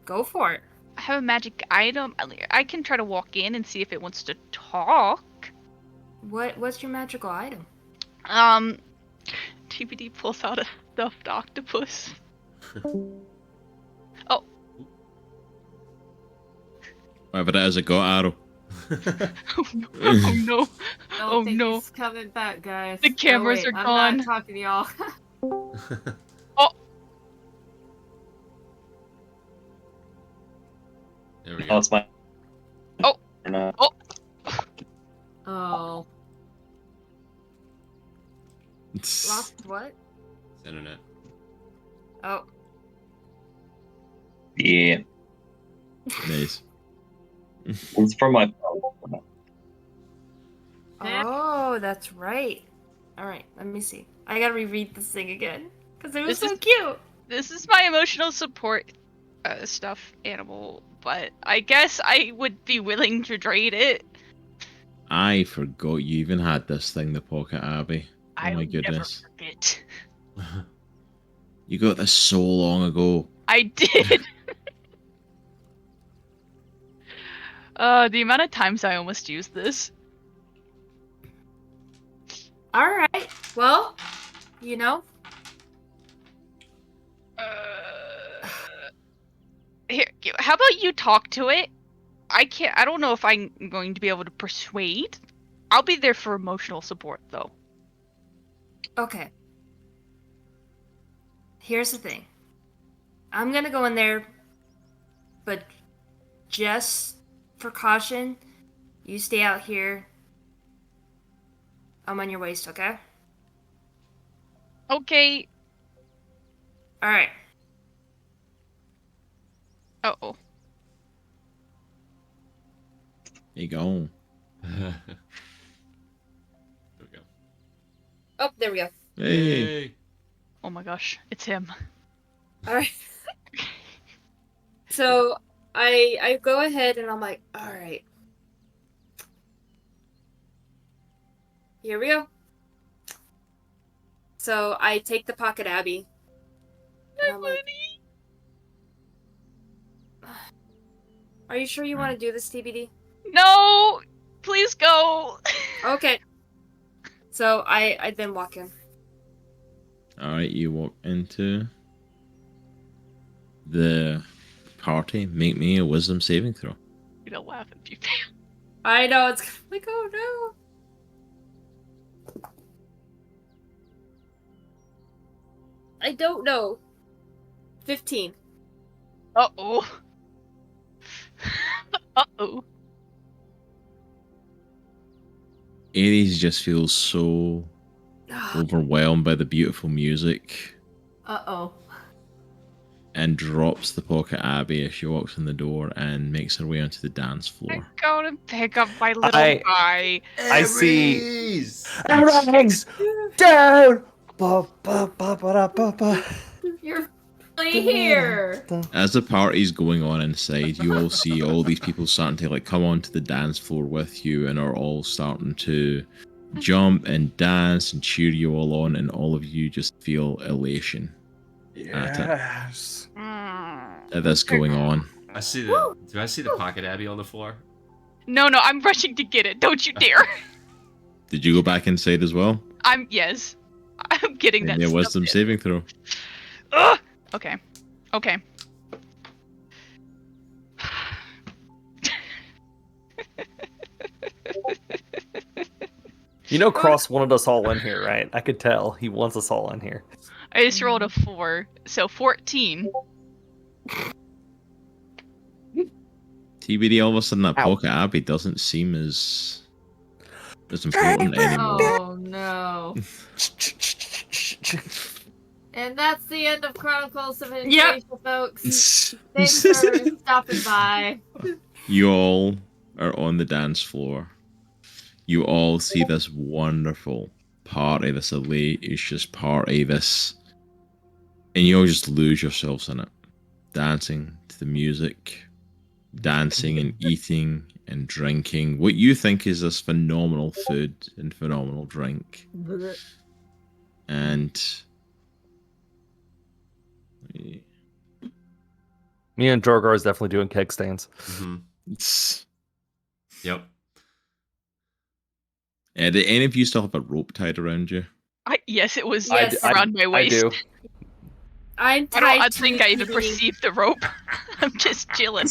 Go for it. I have a magic item. I can try to walk in and see if it wants to talk. What's your magical item? TBD pulls out a stuffed octopus. Whatever it is, I got Aero. Oh no! Oh no! Oh think no! he's coming back, guys. The cameras wait, are I'm gone. not talking to y'all. There we Oh, go. it's my. Oh. No. Oh. Lost what? It's internet. Oh. Yeah. Nice. It's from my phone. Oh, that's right. All right, let me see. I gotta reread this thing again because it was This so is- cute. This is my emotional support stuff animal, but I guess I would be willing to trade it. I forgot you even had this thing, the Pocket Abbey. Oh I my will goodness. never forget. You got this so long ago. I did. The amount of times I almost used this. All right. Well, you know, Here, how about you talk to it? I don't know if I'm going to be able to persuade. I'll be there for emotional support, though. okay. Here's the thing. I'm gonna go in there, but just for caution, you stay out here. I'm on your waist, okay? Okay. All right. Uh-oh. There you go. There we go. Oh, there we go. Hey. Oh my gosh, it's him. All right. So I go ahead and I'm like, all right. Here we go. So I take the pocket Abby. And I'm like, are you sure you want to do this, TBD? No! Please go! Okay. So I then walk in. Alright, you walk into the party, make me a wisdom saving throw. You don't laugh if you fail. I know, it's like, oh no. I don't know. 15. Uh-oh. Uh-oh. Aries just feels so overwhelmed by the beautiful music Uh-oh. and drops the pocket Abby as she walks in the door and makes her way onto the dance I floor. go to pick up my little guy. I see. Aries! Aries down. Ba, ba, ba, ba, da, ba, ba. You're finally here. As the party's going on inside, you all see all these people starting to like come onto the dance floor with you and are all starting to jump and dance and cheer you all on, and all of you just feel elation Yes. at this going on. I see the. Do I see the pocket Abby on the floor? No, I'm rushing to get it. Don't you dare. Did you go back inside as well? Yes. I'm getting that Yeah, stuff wisdom in. saving throw. Ugh! Okay. You know, Cross wanted us all in here, right? I could tell he wants us all in here. I just rolled a 4, so 14. TBD, all of a sudden that Ow. pocket Abby doesn't seem as important anymore. Oh no. And that's the end of Chronicles of Andriesia, folks. Thanks for stopping by. You all are on the dance floor. You all see this wonderful party, this elacious party, and you all just lose yourselves in it. Dancing to the music, dancing and eating and drinking. What you think is this phenomenal food and phenomenal drink. And Me and Droghar is definitely doing keg stands. Mm-hmm. it's Yep. do any of you still have a rope tied around you? Yes, it was Yes. around my waist. I do. I'm I tied don't to think I even the- perceived the rope. I'm just chilling.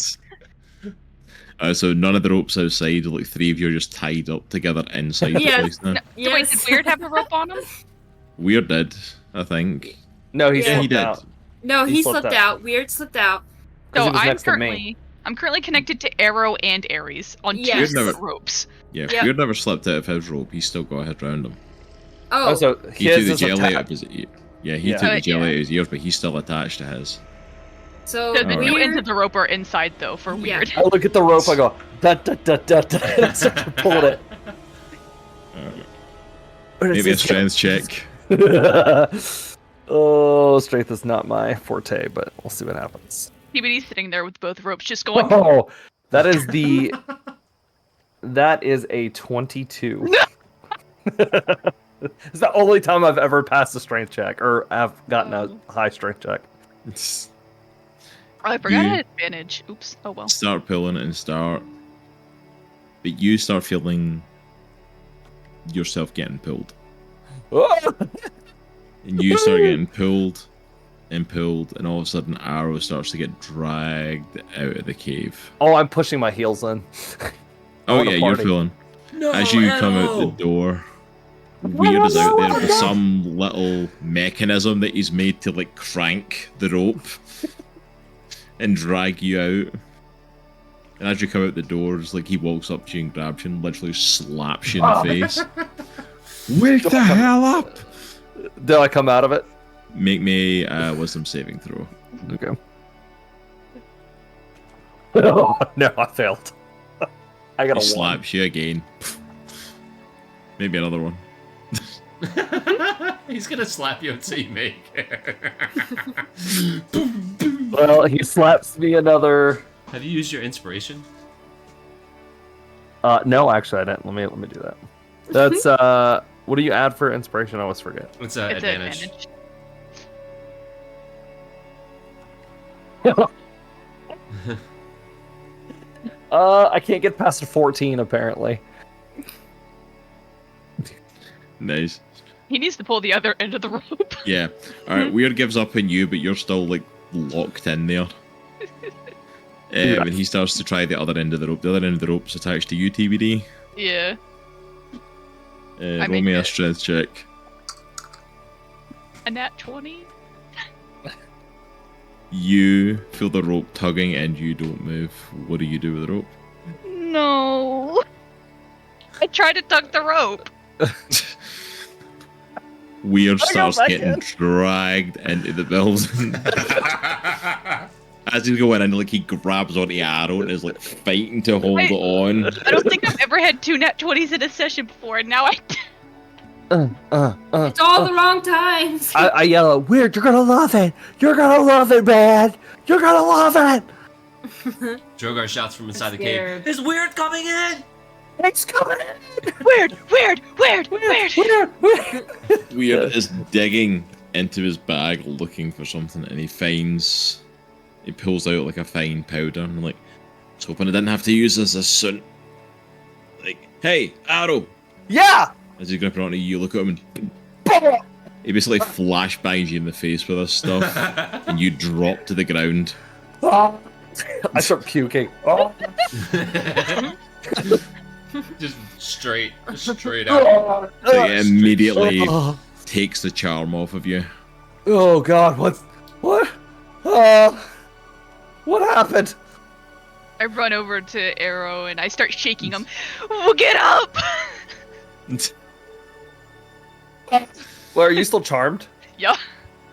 So none of the ropes outside, like 3 of you are just tied up together inside Yes. the place now. So wait, did Weird have a rope on him? Weird did, I think. No, he Yeah, slipped he did. out. No, He he slipped slipped out. out. Weird slipped out. 'Cause So he was next to me. I'm currently connected to Aero and Aries on two Yes. separate ropes. Yeah, Yep. Weird never slipped out of his rope. He's still got a head round him. Oh, Oh, so He his took the is jelly out attached. of his ear. Yeah, he Yeah. took the Yeah. jelly out of his ears, but he's still attached to his. so So the two Alright. ends of the rope are inside though for Yeah. Weird. I look at the rope, I go, da da da da da, and I start to pull it. Maybe a strength check. Oh, strength is not my forte, but we'll see what happens. TBD's sitting there with both ropes just going. Oh, that is a 22. It's the only time I've ever passed a strength check, or I've gotten a high strength check. I forgot I You- had advantage. Oops. Oh well. Start pulling and start. But you start feeling yourself getting pulled. And you start getting pulled, and all of a sudden Aero starts to get dragged out of the cave. Oh, I'm pushing my heels in. Oh wanna yeah, you're party. feeling. No, As you come out the door, Weird is out there with some little mechanism that he's made to like crank the rope and drag you out. And as you come out the door, it's like he walks up to you and grabs you and literally slaps you in the face. Wake the hell up! Do I come out of it? Make me a wisdom saving throw. Okay. Oh, no, I failed. I got He a 1. slaps you again. Maybe another one. He's gonna slap you until you make it. Well, he slaps me another. Have you used your inspiration? No, actually, I didn't. Let me do that. That's what do you add for inspiration? I always forget. It's It's an advantage. I can't get past a 14 apparently. Nice. He needs to pull the other end of the rope. Yeah. Alright, Weird gives up on you, but you're still like locked in there. And he starts to try the other end of the rope. The other end of the rope's attached to you, TBD. Yeah. Roll me a strength check. A nat 20? You feel the rope tugging and you don't move. What do you do with the rope? No. I tried to tug the rope. Weird starts getting dragged into the building. As he's going in, like he grabs onto Aero and is like fighting to hold it on. I don't think I've ever had 2 nat 20s in a session before, and now I... It's all the wrong times. I yell, "Weird, you're gonna love it! You're gonna love it, man! You're gonna love it!" Droghar shouts from inside the scared. cave. Is Weird coming in? It's coming in! Weird! Weird is digging into his bag looking for something, and he pulls out like a fine powder and like, I was hoping I didn't have to use this as soon. Like, hey, Aero! Yeah! As he's gonna put it on you, look at him and he basically flashbangs you in the face with this stuff, and you drop to the ground. I start puking. Just straight out. So he immediately takes the charm off of you. Oh God! What happened? I run over to Aero and I start shaking him. Well, get up! Well, are you still charmed? Yeah.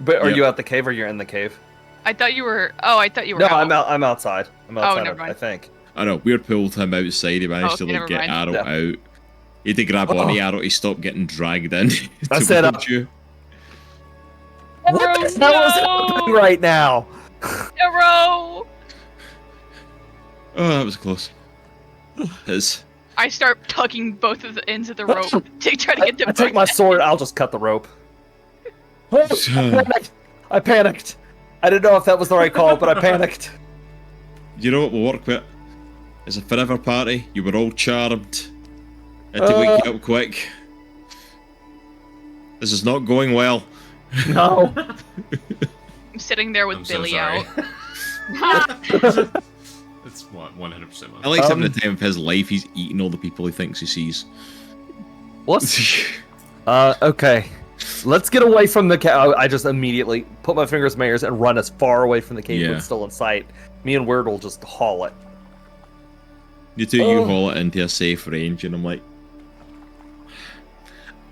But are Yep. you at the cave or you're in the cave? I thought you were. Oh, I thought you were. No, out. I'm outside. I'm outside. never mind. I think. I know, Weird pulled him outside, he managed to Okay, like never get mind. Aero out. He had to grab onto Aero to stop getting dragged in. I said up. You. What the hell is happening right now? Aero! Oh, that was close. I start tugging both of the ends of the rope to try to get them. I take my sword. I'll just cut the rope. I panicked. I didn't know if that was the right call, but I panicked. You know what will work with? It's a forever party. You were all charmed. I had to wake you up quick. This is not going well. No. I'm sitting there with I'm so Billy sorry. out. That's 100% I like having the time of his life. He's eating all the people he thinks he sees. What? Okay. Let's get away from the cave. I just immediately put my fingers in my ears and run as far away from the cave Yeah. as still in sight. Me and Weird will just haul it. You two, you haul it into a safe range, and I'm like,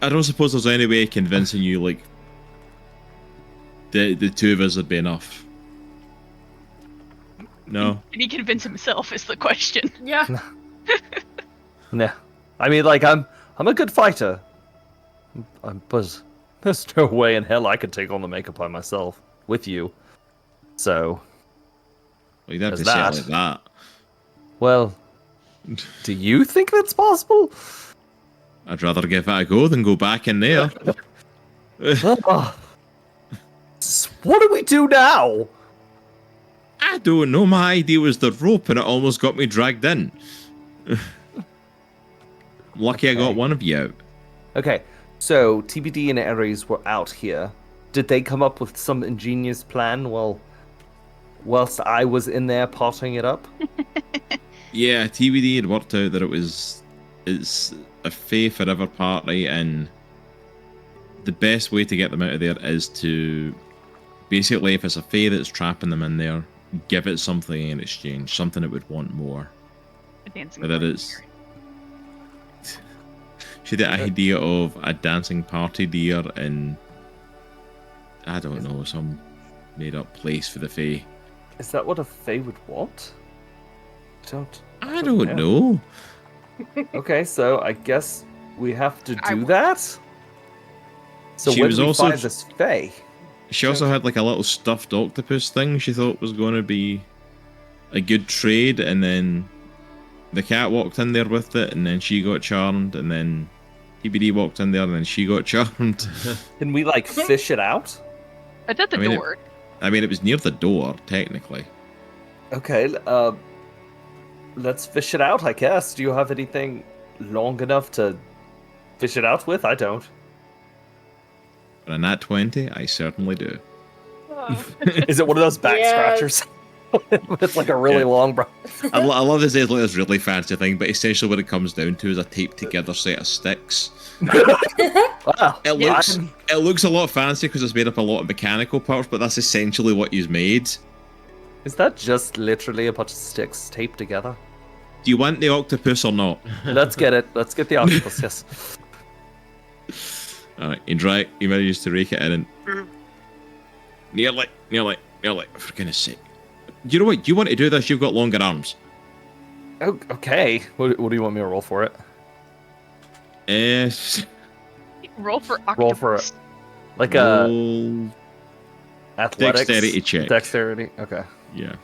I don't suppose there's any way of convincing you, like, the two of us would be enough. No? Can he convince himself is the question. Yeah. Nah. I mean, like, I'm a good fighter. But there's no way in hell I could take on the makeup by myself with you. So, Well, you'd have to There's say it that. like that. well, do you think that's possible? I'd rather give it a go than go back in there. What do we do now? I don't know, my idea was the rope and it almost got me dragged in. Lucky I got one of you out. Okay, so TBD and Aries were out here. Did they come up with some ingenious plan whilst I was in there potting it up? Yeah, TBD had worked out that it's a Fae forever party, and the best way to get them out of there is to basically, if it's a Fae that's trapping them in there, give it something in exchange, something it would want more. A dancing Whether party. it's the idea of a dancing party deer in, I don't know, some made up place for the Fae. Is that what a Fae would want? I don't know. Okay, so I guess we have to I do w- that? So She when was do we also- find this Fae? She also had like a little stuffed octopus thing she thought was going to be a good trade, and then the cat walked in there with it, and then she got charmed, and then TBD walked in there, and then she got charmed. Can we, like, fish it out? It's at the I mean, door. I mean, it was near the door, technically. Okay, let's fish it out, I guess. Do you have anything long enough to fish it out with? I don't. But in that 20, I certainly do. Is it one of those back Yeah. scratchers? It's like a really long bro. I love this. It's like this really fancy thing, but essentially what it comes down to is a taped together set of sticks. Wow. It looks a lot fancy because it's made up a lot of mechanical parts, but that's essentially what he's made. Is that just literally a bunch of sticks taped together? Do you want the octopus or not? Let's get it. Let's get the octopus, yes. Alright, he manages to rake it in and... Nearly. For goodness sake. Do you know what? You want to do this? You've got longer arms. Oh, okay. What do you want me to roll for it? Roll for octopus. Roll for like a athletics dexterity check. Dexterity. Okay. Yeah.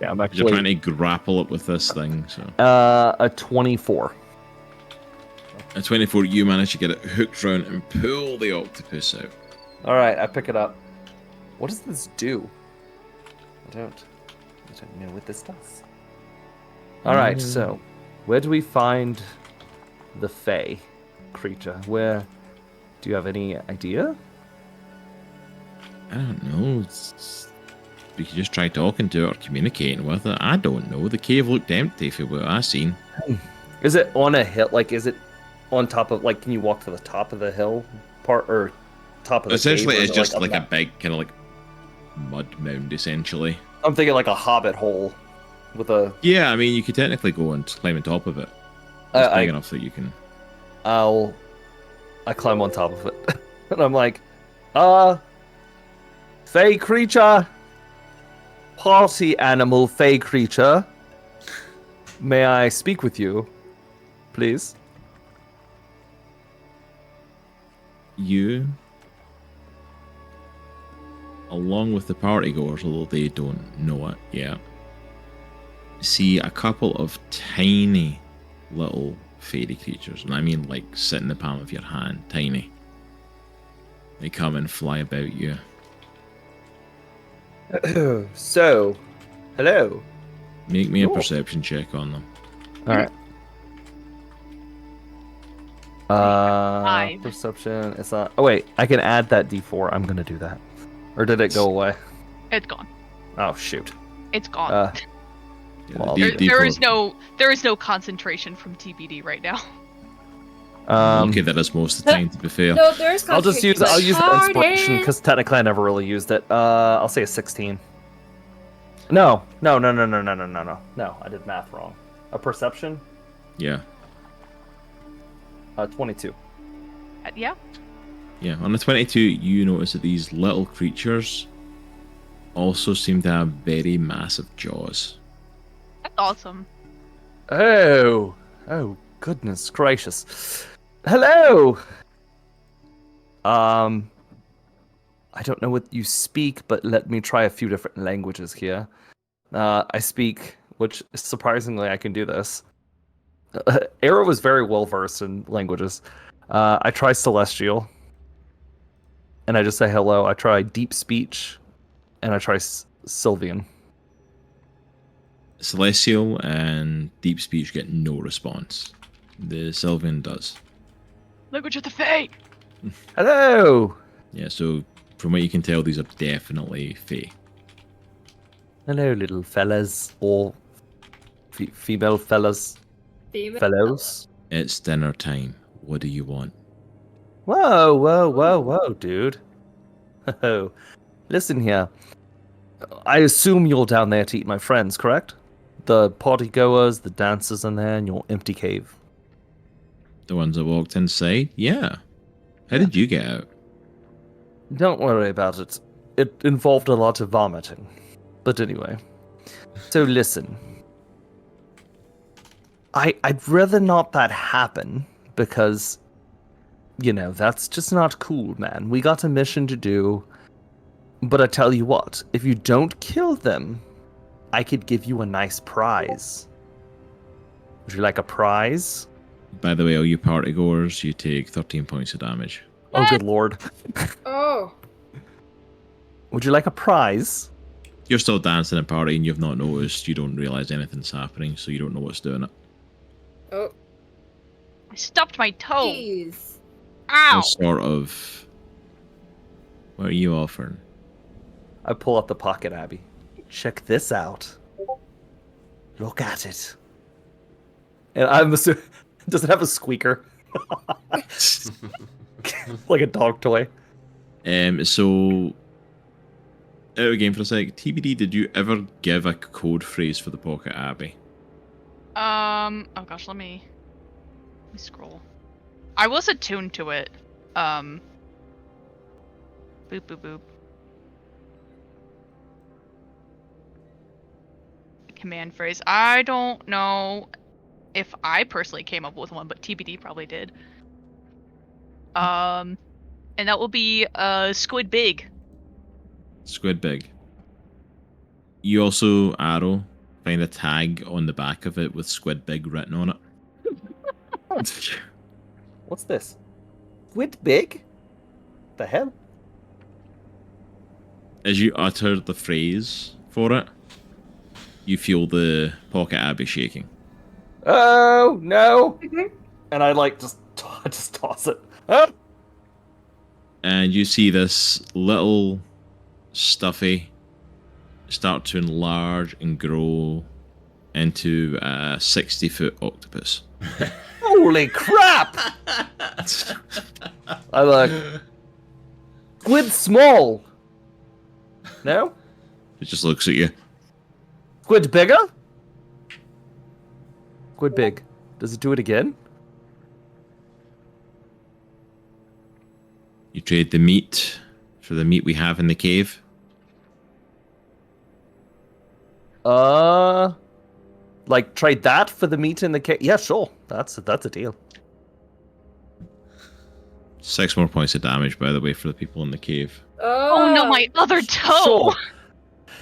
Yeah, I'm You're actually trying to grapple it with this thing, so. a 24. At 24, you manage to get it hooked round and pull the octopus out. All right, I pick it up. What does this do? I don't know what this does. All right, so where do we find the Fae creature? Where? Do you have any idea? I don't know. We could just try talking to it or communicating with it. I don't know. The cave looked empty for what I seen. Is it on a hill? Like, is it on top of, like, can you walk to the top of the hill part or top of the Essentially, cave? it's just like a that? big kind of like mud mound, essentially. I'm thinking like a hobbit hole with a... Yeah, I mean, you could technically go and climb on top of it. It's big enough that you can... I climb on top of it. And I'm like, Fae creature, party animal Fae creature, may I speak with you, please? You, along with the partygoers, although they don't know it yet, see a couple of tiny little fairy creatures, and I mean like sit in the palm of your hand, tiny. They come and fly about you. So, hello. Make me a Cool. perception check on them. All right. Five. Perception. It's not. Oh wait, I can add that D4. I'm gonna do that. Or did it go away? It's gone. Oh shoot. It's gone. Yeah, Well, the there D4 is no concentration from TBD right now. Okay, that is most of the time, to be fair. No, there's I'll use the inspiration Pardon. because technically I never really used it. I'll say a 16. No, I did math wrong. A perception? Yeah. 22. Yeah. Yeah, on the 22, you notice that these little creatures also seem to have very massive jaws. That's awesome. Oh goodness gracious. Hello. I don't know what you speak, but let me try a few different languages here. I speak, which surprisingly I can do this. Aero was very well versed in languages. I try Celestial, and I just say hello. I try Deep Speech, and I try Sylvian. Celestial and Deep Speech get no response. The Sylvan does. Language of the Fae. Hello. Yeah, so from what you can tell, these are definitely Fae. Hello, little fellas, or female fellas, Female. fellows. It's dinner time. What do you want? Whoa, dude. Oh, listen here. I assume you're down there to eat my friends, correct? The party goers, the dancers in there, and your empty cave. The ones that walked inside? Yeah. How did you get out? Don't worry about it. It involved a lot of vomiting. But anyway. So listen. I'd rather not that happen because, you know, that's just not cool, man. We got a mission to do. But I tell you what, if you don't kill them, I could give you a nice prize. Would you like a prize? By the way, all you partygoers, you take 13 points of damage. Oh, good lord. Oh. Would you like a prize? You're still dancing and partying, you've not noticed, you don't realise anything's happening, so you don't know what's doing it. Oh. I stubbed my toe. Jeez. Ow. What sort of... What are you offering? I pull out the pocket, Abby. check this out. Look at it. And I'm assuming, does it have a squeaker? Like a dog toy. So out of game for a sec. TBD, did you ever give a code phrase for the Pocket Abbey? Oh gosh, let me scroll. I was attuned to it. Boop boop boop. Command phrase. I don't know if I personally came up with one, but TBD probably did. And that will be squid big. Squid big. You also, Aero, find a tag on the back of it with squid big written on it. What's this? Squid big? The hell? As you utter the phrase for it, you feel the Pocket Abbey shaking. Oh no! And I like just toss it. Ah! And you see this little stuffy start to enlarge and grow into a 60-foot octopus. Holy crap! I like squid small. No? It just looks at you. Squid bigger? Squid big. Does it do it again? You trade the meat for the meat we have in the cave. Like trade that for the meat in the cave? Yeah, sure. That's a deal. 6 more points of damage, by the way, for the people in the cave. Oh no, my other toe! Sure.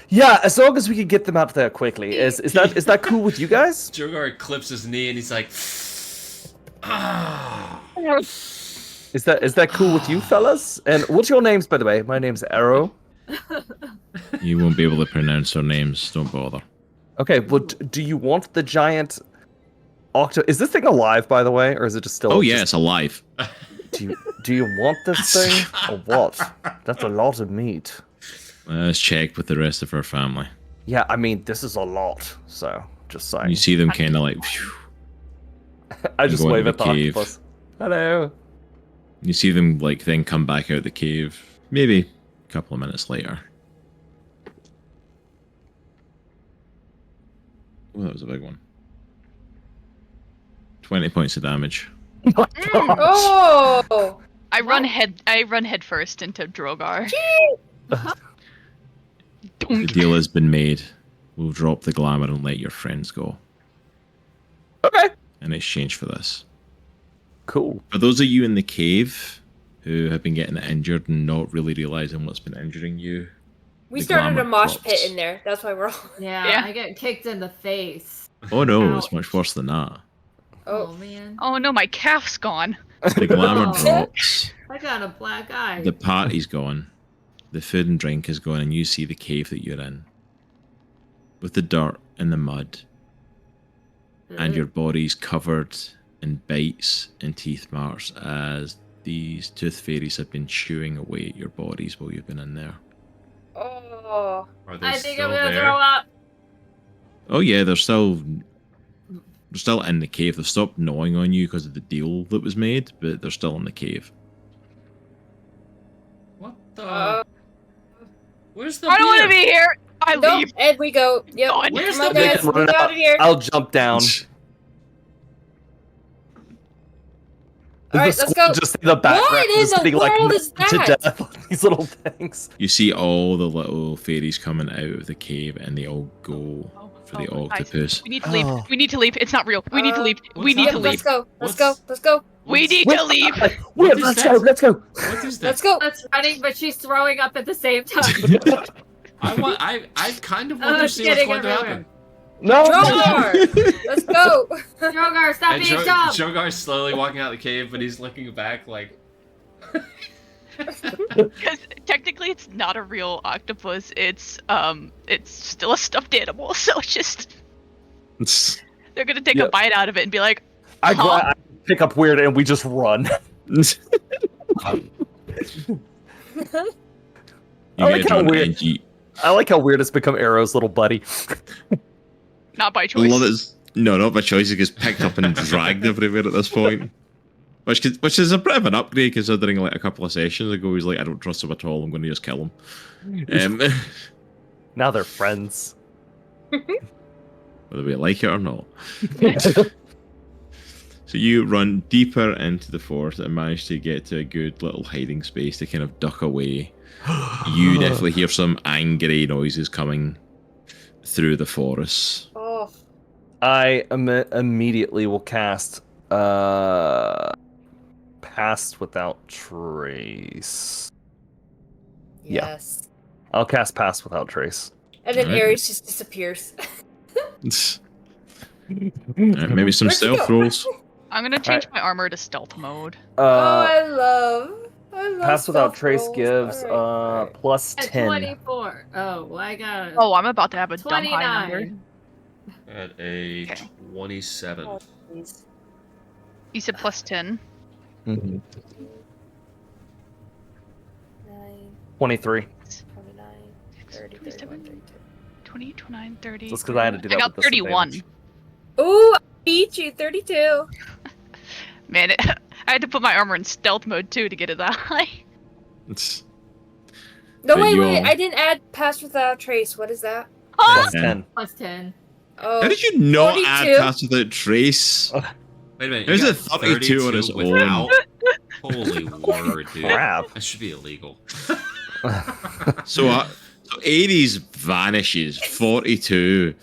Yeah, as long as we can get them out there quickly. Is that cool with you guys? Droghar clips his knee and he's like, ah. Is that cool with you fellas? And what's your names, by the way? My name's Aero. You won't be able to pronounce their names. Don't bother. Okay, well, do you want the giant Is this thing alive, by the way, or is it just still? Oh yeah, it's alive. Do you want this thing or what? That's a lot of meat. Let's check with the rest of our family. Yeah, I mean this is a lot. So just saying. You see them kind of like. Phew, I just go wave into at the the cave. octopus. Hello. You see them like then come back out the cave. Maybe a couple of minutes later. Oh, that was a big one. 20 points of damage. Oh! I run head first into Droghar. The deal has been made. We'll drop the glamour and let your friends go. Okay. In exchange for this. Cool. For those of you in the cave who have been getting injured and not really realizing what's been injuring you, We the started a glamour mosh drops. pit in there. That's why we're all. Yeah, I get kicked in the face. Oh no, it's Ouch. much worse than that. Oh man. Oh no, my calf's gone. The glamour Oh. drops. I got a black eye. The party's gone. The food and drink is gone, and you see the cave that you're in. With the dirt and the mud, and your body's covered in bites and teeth marks as these tooth fairies have been chewing away at your bodies while you've been in there. Oh. Are they I think still I'm gonna there? throw up. Oh yeah, they're still in the cave. They've stopped gnawing on you because of the deal that was made, but they're still in the cave. What the? Where's the I don't want to beer? be here. I Nope, leave. and we go. Yep. God, where's Come on, the guys, big- move out of here. I'll jump down. All right, The let's squid go. Just in the background, What in just the getting, like, world is knocked to that? death on these little things. You see all the little fairies coming out of the cave, and they all go for the Oh, octopus. We need to leave. Oh. We need to leave. It's not real. We need to leave. We what's need to Yep, happening? let's leave. go. Let's go. Let's go. We need to leave. Wait, is let's that? go. Let's go. What is that? Let's go. That's running, but she's throwing up at the same time. I kind of want to It's see what's getting going to everywhere. happen. No. Droghar! Let's go. Droghar, stop And being dumb. Drogar's slowly walking out the cave, but he's looking back like. Because technically, it's not a real octopus. It's still a stuffed animal. So it's just they're gonna take Yeah. a bite out of it and be like, I pick up weird and we just run. You I like get how John weird- and I like how weird it's become Aero's little buddy. Not by I choice. love it. No, not by choice. He gets picked up and dragged everywhere at this point. Which is a bit of an upgrade considering like a couple of sessions ago he's like, I don't trust him at all, I'm going to just kill him. Now they're friends. Whether we like it or not. So you run deeper into the forest and manage to get to a good little hiding space to kind of duck away. You definitely hear some angry noises coming through the forest. Oh, I immediately will cast Past Without Trace. Yeah. yes. I'll cast Past Without Trace. And then Alright. Aries just disappears. Alright, maybe some Where'd you stealth go? rolls. I'm gonna change my armor to stealth mode. I love Pass Without stealth Trace rolls. gives Alright. plus At 10. 24. Oh, well, I got a Oh, I'm about to have a dumb high number. 29. At a Okay. 27. Oh, jeez. You said plus 10. Mhm. 9, 23. 29, 30, 31, 32. 20, 29, 30. Just 'cause I had to do that I got with 31. disadvantage. Ooh, I beat you, 32. Man, I had to put my armor in stealth mode too to get it that high. No, But wait, you wait. all- I didn't add Pass Without Trace. What is that? Plus Yeah. 10. Plus 10. Oh, How did you not 42? add Pass Without Trace? Wait a minute. There's you a got 32 on its 32 without? own. Holy word, dude. Crap. That should be illegal. So Aries vanishes, 42.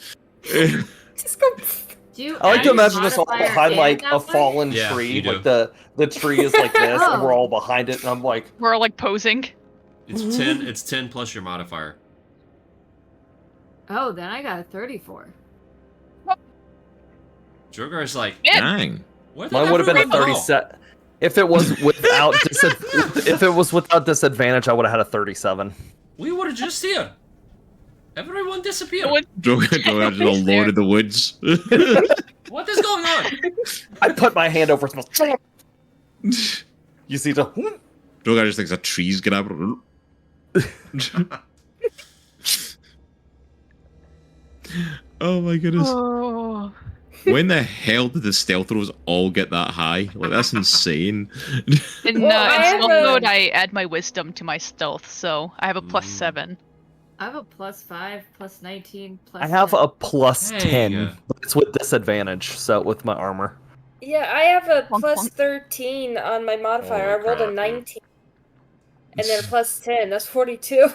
just go. Do you I like add to your imagine us all modifier behind in like that a way? fallen Yeah, tree. you do. Like the tree is like this, and we're all behind it, and I'm like, We're all like posing. It's 10. It's 10 plus your modifier. Oh, then I got a 34. Drogar's like, Yeah. Dang. where did mine would have been a everyone go? 37. If it was without if it was without disadvantage, I would have had a 37. We were just here. Everyone disappeared. No one- Drogar just a lord of the woods. What is going on? I put my hand over his mouth. You see the Drogar just thinks a tree's grabber. Oh my goodness. Oh. When the hell did the stealth rolls all get that high? Like, that's insane. In, Well, I in have stealth a- mode, I add my wisdom to my stealth, so I have a plus Mm. 7. I have a plus 5, plus 19, plus I have 10. a plus Hey, 10, but it's with disadvantage, so with my armor. Yeah, I have a Plunk, plus plunk. 13 on my modifier. Holy I rolled a crap, 19. And then a plus 10. That's 42.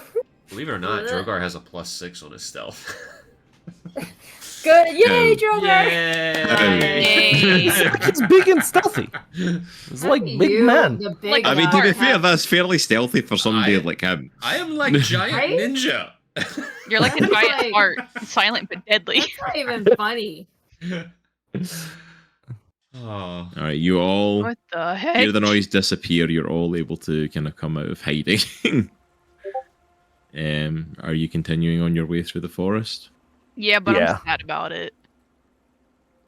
Believe it or not, What? Drogar has a plus 6 on his stealth. Good. Yay, Um, Drogar! Yay. It's big and stealthy. It's like Look at big you, man. the big Like, I mean, to be guy. fair, that's fairly stealthy for somebody I- like him. I am like giant Right? ninja. You're like a That's giant like- fart, silent but deadly. That's not even funny. Oh, Alright, you all What the heck? hear the noise disappear. You're all able to kind of come out of hiding. Are you continuing on your way through the forest? Yeah, but Yeah. I'm sad about it.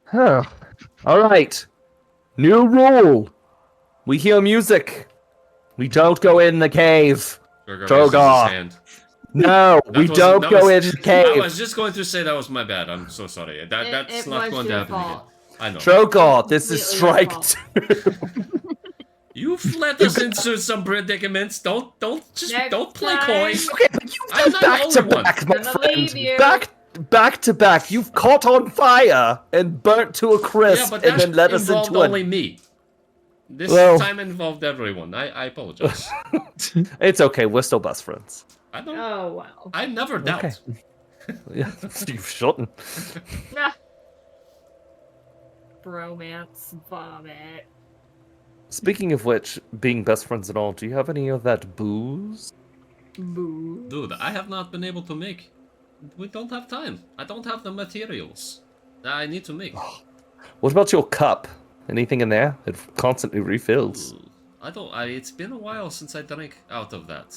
Huh. All right. New rule. We hear music. We don't go in the cave. Drogar Drogar. raises his hand. No, we That was- don't that go was- in the I cave. was just going to say that was my bad. I'm so sorry. That's it not was going to your happen fault. again. I know. Drogar, this is Completely your strike fault. 2. You've led us into some predicaments. Don't Next play time. coy. Okay, but you've I'm done not back the to only one. back, my Gonna friend. leave you. Back to back. You've caught on fire and burnt to a Yeah, crisp, but and that then led us involved into only a. me. This Well- time involved everyone. I apologize. It's okay. We're still best friends. I don't. Oh, well. I never doubt. Okay. Yeah, you shouldn't. Nah. Bromance vomit. Speaking of which, being best friends and all, do you have any of that booze? Boo. Dude, I have not been able to make. We don't have time. I don't have the materials that I need to make. What about your cup? Anything in there? It constantly refills. I don't. It's been a while since I drank out of that.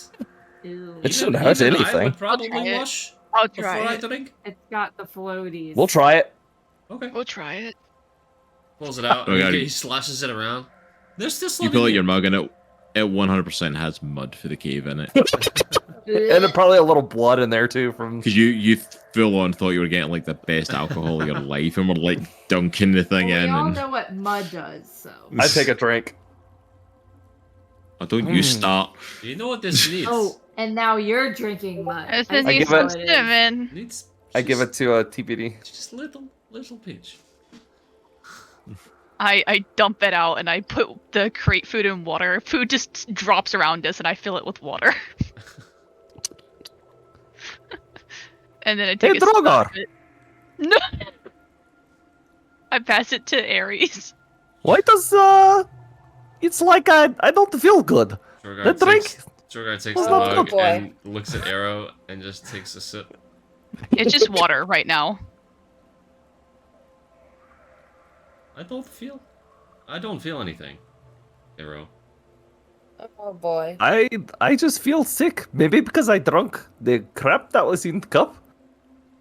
Ew. It shouldn't hurt I anything. would probably I'll try it. wash I'll before try I it. drink. It's got the floaties. We'll try it. Okay. We'll try it. Pulls it out. Okay. He slashes it around. There's this You little. pull out your mug and It 100% has mud for the cave in it. And probably a little blood in there too from. Because you full on thought you were getting like the best alcohol of your life, and we're like dunking the thing Well, we in. all And... know what mud does, so. I take a drink. Oh, don't you start. Do you know what this needs? Oh, and now you're drinking mud. This I needs give some it- cinnamon. Needs I give just- it to TPD. just little pinch. I dump it out and I put the crate food in water. Food just drops around us and I fill it with water. And then I take Hey, a sip Droghar! of it. No. I pass it to Aries. Why does It's like I don't feel good. The drink. Droghar takes Oh, the that's mug good boy. and looks at Aero and just takes a sip. It's just water right now. I don't feel anything. Aero. Oh boy. I just feel sick. Maybe because I drank the crap that was in the cup.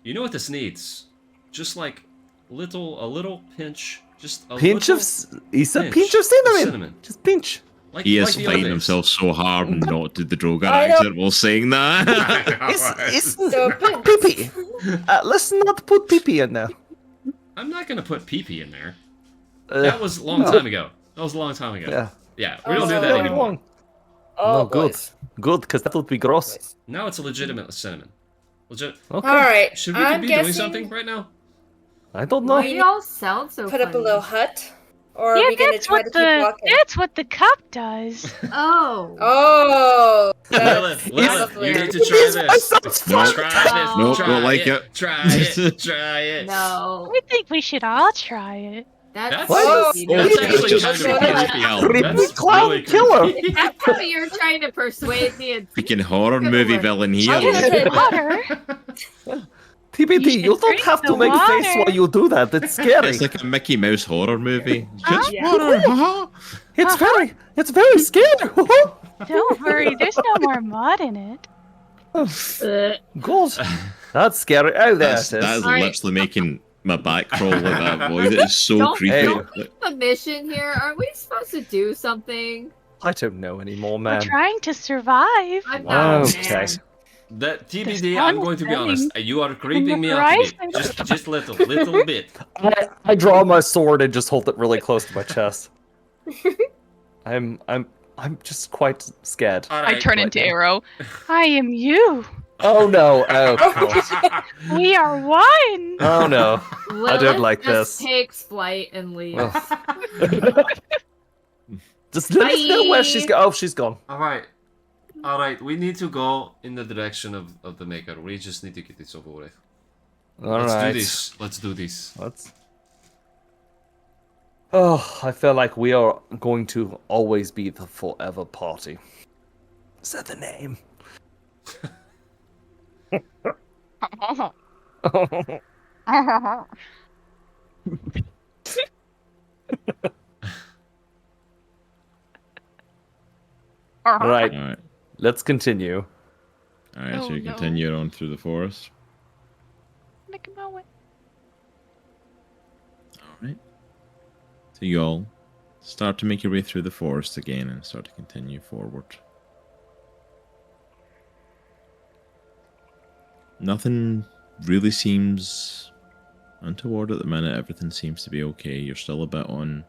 You know what this needs? Just like a little pinch. Just a Pinch little of. He said pinch of cinnamon. Just pinch. Like, He like is the fighting Olympics. himself so hard not to the Droghar I know. accent while saying that. It's So pee-pee. Let's not put pee-pee in there. I'm not gonna put pee-pee in there. Uh, That was a long no. time ago. That was a long time ago. Yeah. Yeah, we don't Oh, do so that very anymore. long. Oh, No, good. boys. Good, because that would be gross. Now it's a legitimate cinnamon. Legit. Okay. All right. Should we I'm be guessing doing something right now? I don't know. Why do y'all sound so put up a funny? little hut, or are we gonna try to keep walking? that's what the cup does. Oh. Oh. Lilith, that's Lilith, you lovely. need to try this. That's No. Try this. Nope, try don't like it. Try it. Try it. No. I think we should all try it. That's What? creepy. That's Creepy. actually Just kind of Creepy. creepy. Creepy That's clown really killer. creepy. That's how you're trying to persuade me. It's Freaking horror Good movie work. villain I'm here. gonna say- Water. TBD, You you, should don't drink have to the make a face water. while you do that. It's scary. It's like a Mickey Mouse horror movie. Just Yeah. water, haha. It's very scary. Don't worry, there's no more mud in it. God, that's scary. Oh, there That's, it that is. is Alright. literally making my back crawl with that voice. It is so Don't- creepy. don't- a mission here. Aren't we supposed to do something? I don't know anymore, We're man. trying to survive. I'm not. Okay. man. That TBD, The I'm sun going to be is honest. You are the creeping me out a bit. horizon. Just little bit. I draw my sword and just hold it really close to my chest. I'm just quite scared. All I right. turn right into now. Aero. I am you. Oh no! Oh, God. We are one. Oh no! Lilith like just this. takes flight and leaves. Just let us know where Bye. she's gone. Oh, she's gone. All right. We need to go in the direction of the maker. We just need to get this over with. All Let's right. do this. Let's do this. Let's. Oh, I feel like we are going to always be the forever party. Is that the name? Right, Alright. let's continue. Alright, so Oh, you no. continue on through the forest. Alright. So you all start to make your way through the forest again and start to continue forward. Nothing really seems untoward at the minute. Everything seems to be okay. You're still a bit on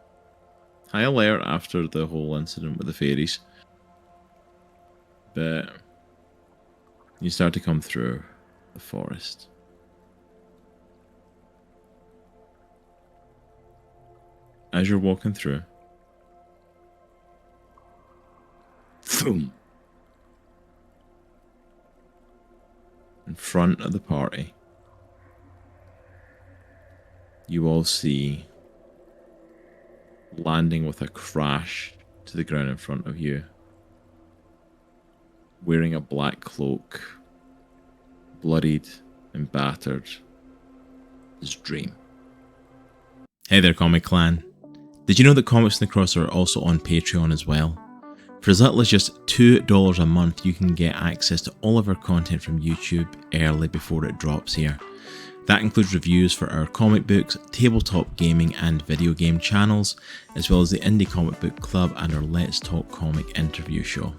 high alert after the whole incident with the fairies. But you start to come through the forest. As you're walking through, boom! In front of the party, you all see, landing with a crash to the ground in front of you, wearing a black cloak, bloodied and battered, is Dream. Hey there, Comic Clan. Did you know that Comics in the Cross are also on Patreon as well? For as little as just $2 a month, you can get access to all of our content from YouTube early before it drops here. That includes reviews for our comic books, tabletop gaming and video game channels, as well as the Indie Comic Book Club and our Let's Talk Comic interview show.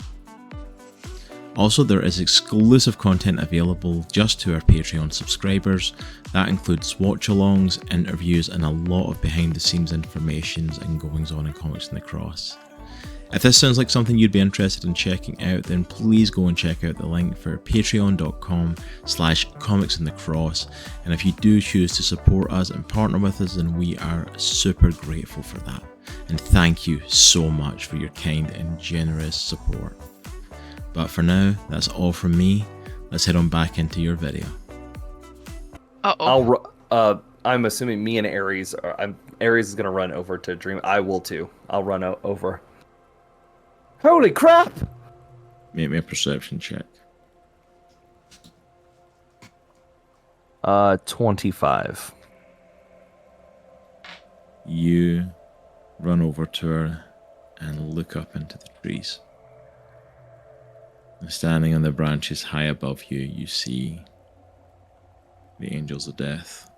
Also, there is exclusive content available just to our Patreon subscribers. That includes watch-alongs, interviews, and a lot of behind-the-scenes information and goings-on in Comics in the Cross. If this sounds like something you'd be interested in checking out, then please go and check out the link for patreon.com/comicsinthecross. And if you do choose to support us and partner with us, then we are super grateful for that. And thank you so much for your kind and generous support. But for now, that's all from me. Let's head on back into your video. I'm assuming me and Aries Aries is gonna run over to Dream. I will too. I'll run over. Holy crap! Make me a perception check. 25. You run over to her and look up into the trees. And standing on the branches high above you, you see the Angels of Death.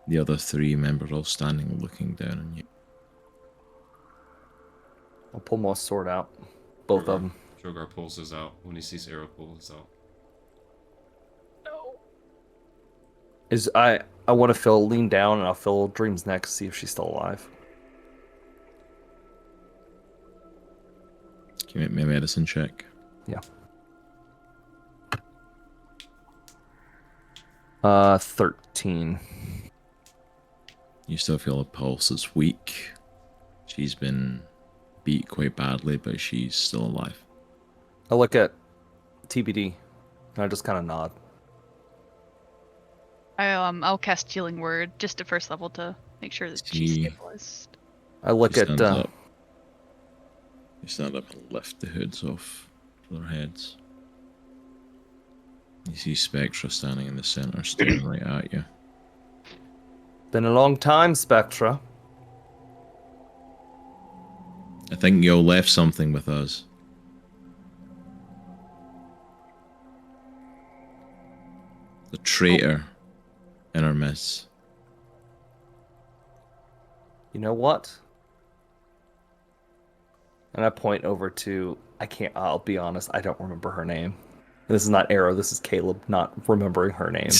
The other 3 members all standing looking down on you. I'll pull my sword out. Both of them. Droghar pulls his out when he sees Aero pull his out. I want to lean down and I'll feel Dream's neck, see if she's still alive. Can you make me a medicine check? Yeah. 13. You still feel a pulse is weak. She's been beat quite badly, but she's still alive. I look at TBD and I just kind of nod. I'll cast Healing Word just at first level to make sure that she's stabilized. I look at You stand up and lift the hoods off their heads. You see Spectra standing in the center, staring right at you. Been a long time, Spectra. I think you left something with us. The traitor in our midst. You know what? And I point over to, I'll be honest, I don't remember her name. This is not Aero, this is Caleb not remembering her name.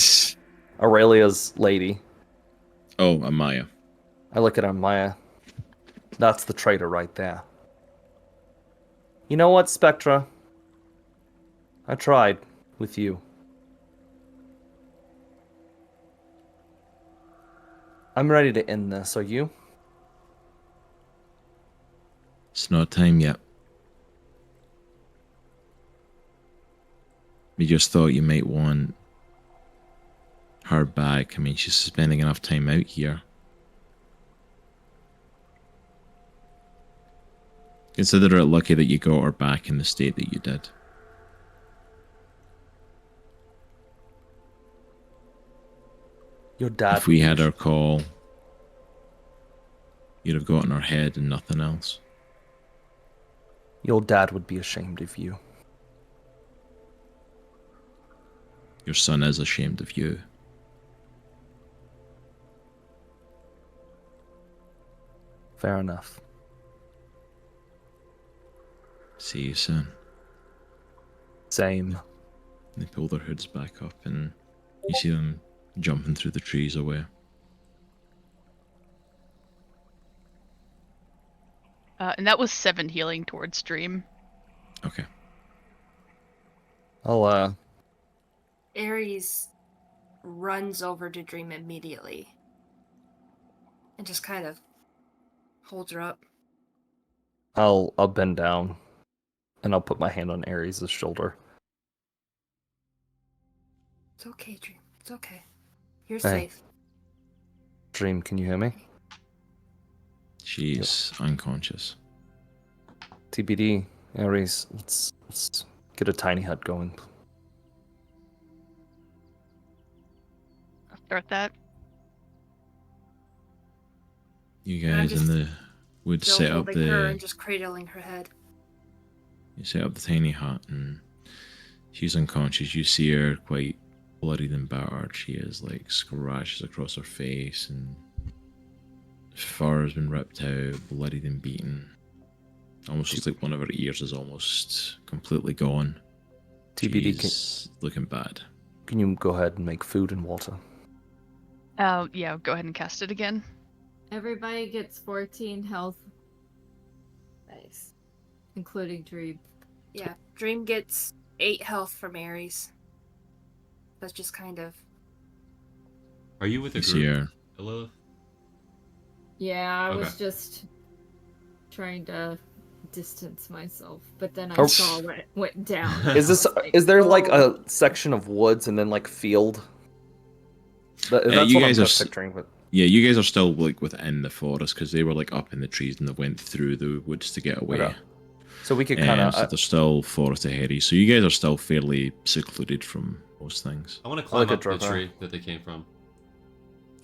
Aurelia's lady. Oh, Amaya. I look at Amaya. That's the traitor right there. You know what, Spectra? I tried with you. I'm ready to end this, are you? It's not time yet. We just thought you might want her back. I mean, she's spending enough time out here. Consider it lucky that you got her back in the state that you did. Your dad. If we had our call, you'd have gotten her head and nothing else. Your dad would be ashamed of you. Your son is ashamed of you. Fair enough. See you soon. Same. They pull their hoods back up and you see them jumping through the trees away. And that was 7 healing towards Dream. Okay. Aries runs over to Dream immediately and just kind of holds her up. I'll bend down and I'll put my hand on Aries' shoulder. It's okay, Dream. It's okay. You're Hey. safe. Dream, can you hear me? She's unconscious. TBD, Aries, let's get a tiny hut going. I'll start that. You And I'm guys in just the woods Still set up holding her the and just cradling her head. you set up the tiny hut and she's unconscious. You see her quite bloodied and battered. She has like scratches across her face, and fur has been ripped out, bloodied and beaten. Almost looks like one of her ears is almost completely gone. TBD, She's looking bad. can you go ahead and make food and water? Oh, yeah, go ahead and cast it again. Everybody gets 14 health, Nice. including Dream. Yeah, Dream gets 8 health from Aries. That's just kind of. Are you with a This group, year, Lilith? Yeah, I was Okay. just trying to distance myself, but then I Oh. saw what went down. Is this? I was like, Is there like "Oh." a section of woods and then like field? That's you what I'm guys are just s- picturing. But yeah, you guys are still like within the forest because they were like up in the trees and they went through the woods to get away. Okay. So we could kind of. So there's still forest ahead of you. So you guys are still fairly secluded from most things. I want to I climb like a up the Droghar. tree that they came from.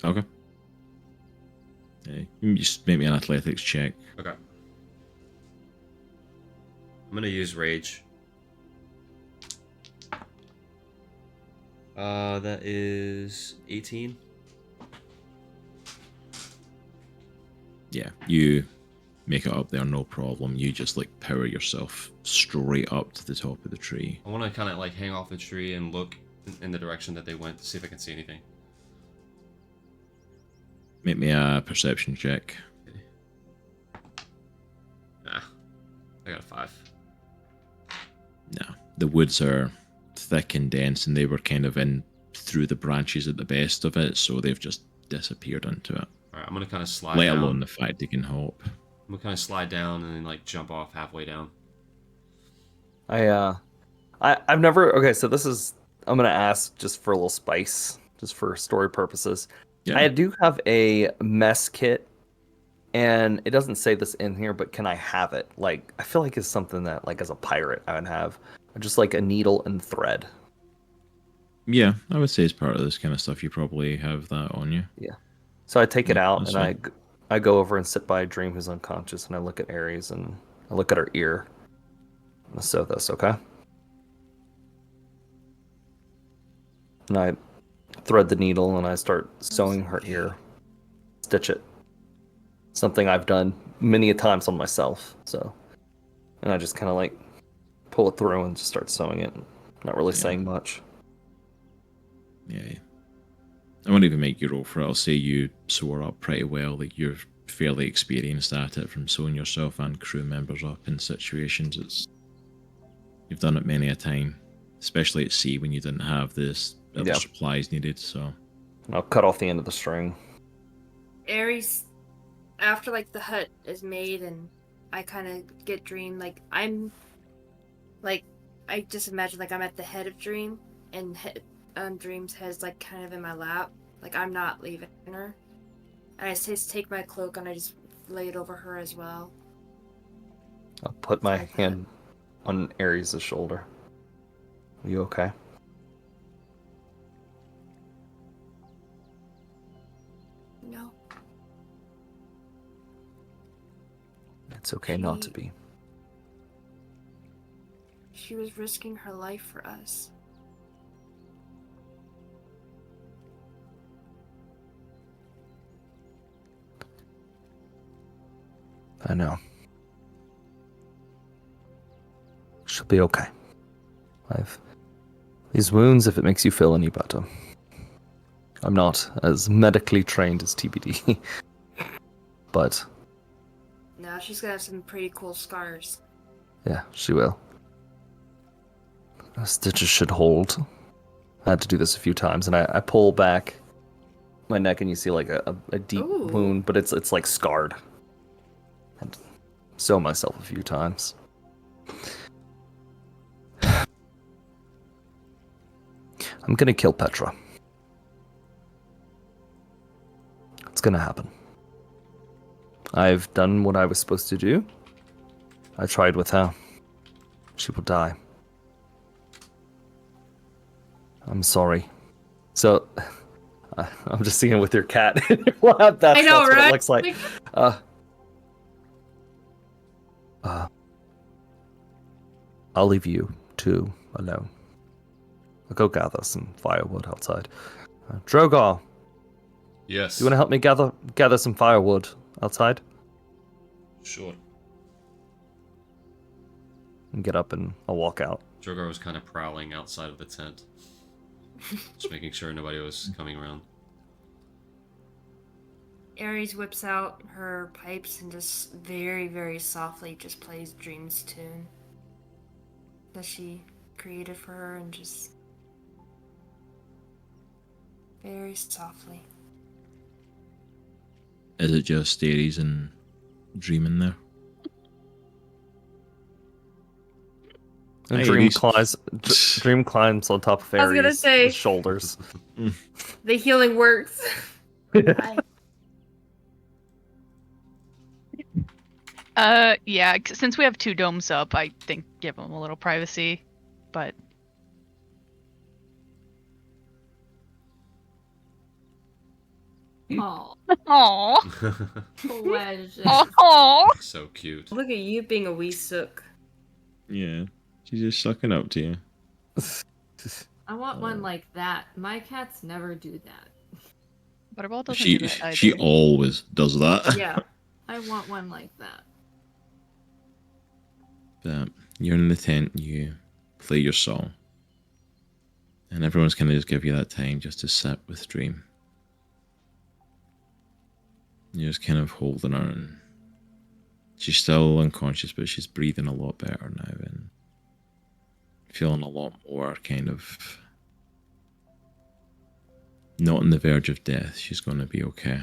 Okay. Yeah, you can just make me an athletics check. Okay. I'm gonna use rage. That is 18. Yeah, you make it up there, no problem. You just like power yourself straight up to the top of the tree. I want to kind of like hang off the tree and look in the direction that they went to see if I can see anything. Make me a perception check. Nah, I got a 5. No, the woods are thick and dense, and they were kind of in through the branches at the best of it, so they've just disappeared into it. All right, I'm gonna kind of slide Let down. alone the fact they can hop. I'm gonna kind of slide down and then like jump off halfway down. I've never. Okay, so this is. I'm gonna ask just for a little spice, just for story purposes. Yeah. I do have a mess kit, and it doesn't say this in here, but can I have it? Like, I feel like it's something that, like, as a pirate, I would have. Just like a needle and thread. Yeah, I would say as part of this kind of stuff, you probably have that on you. So I take it Yeah, out that's and I go over and sit by Dream, who's unconscious, and I look at Aries and I look at her ear. I'm gonna sew this, okay? And I thread the needle and I start sewing her ear, stitch it. Something I've done many a times on myself. So, and I just kind of like pull it through and just start sewing it. Not really Yeah. saying much. Yeah. I won't even make you roll for it. I'll say you sew her up pretty well. Like you're fairly experienced at it from sewing yourself and crew members up in situations. You've done it many a time, especially at sea when you didn't have this other Yeah. supplies needed. So And I'll cut off the end of the string. Aries, after like the hut is made and I kind of get Dream, like I'm like I just imagine like I'm at the head of Dream and Dream's head's like kind of in my lap, like I'm not leaving her, and I just take my cloak and I just lay it over her as well. I'll put my Like that. hand on Aries' shoulder. Are you okay? No, It's okay not to be. she was risking her life for us. I know. She'll be okay. I've these wounds, if it makes you feel any better. I'm not as medically trained as TBD, but Now she's gonna have some pretty cool scars. yeah, she will. The stitches should hold. I had to do this a few times, and I pull back my neck, and you see like a deep Ooh. wound, but it's like scarred. And sew myself a few times. I'm gonna kill Petra. It's gonna happen. I've done what I was supposed to do. I tried with her. She will die. I'm sorry. So, I'm just seeing with your cat in your lap. That's I know, what it right? looks like. I'll leave you two alone. I'll go gather some firewood outside. Droghar, Yes. do you want to help me gather some firewood outside? Sure. And get up and I'll walk out. Droghar was kind of prowling outside of the tent. Just making sure nobody was coming around. Aries whips out her pipes and just very, very softly just plays Dream's tune that she created for her, and just very softly. Is it just Aries and Dream in there? And Hey, Dream Aries. climbs on top of I was gonna Aries' say. shoulders. The healing works. Yeah, since we have 2 domes up, I think give them a little privacy, but Oh, Aww. pleasure. Aww. So cute. Look at you being a wee sook. Yeah. She's just sucking up to you. I want one like that. My cats never do that. Butterball doesn't She do that either. she always does that. Yeah. I want one like that. But you're in the tent, you play your song. And everyone's gonna just give you that time just to sit with Dream. You're just kind of holding her, and she's still unconscious, but she's breathing a lot better now and feeling a lot more kind of not on the verge of death. She's going to be okay.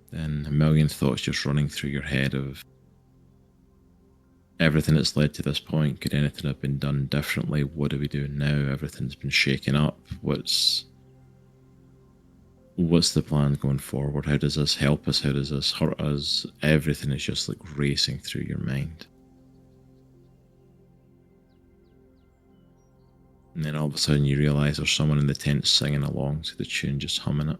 Then a million thoughts just running through your head of everything that's led to this point. Could anything have been done differently? What do we do now? Everything's been shaken up. What's the plan going forward? How does this help us? How does this hurt us? Everything is just like racing through your mind. And then all of a sudden you realize there's someone in the tent singing along to the tune, just humming it.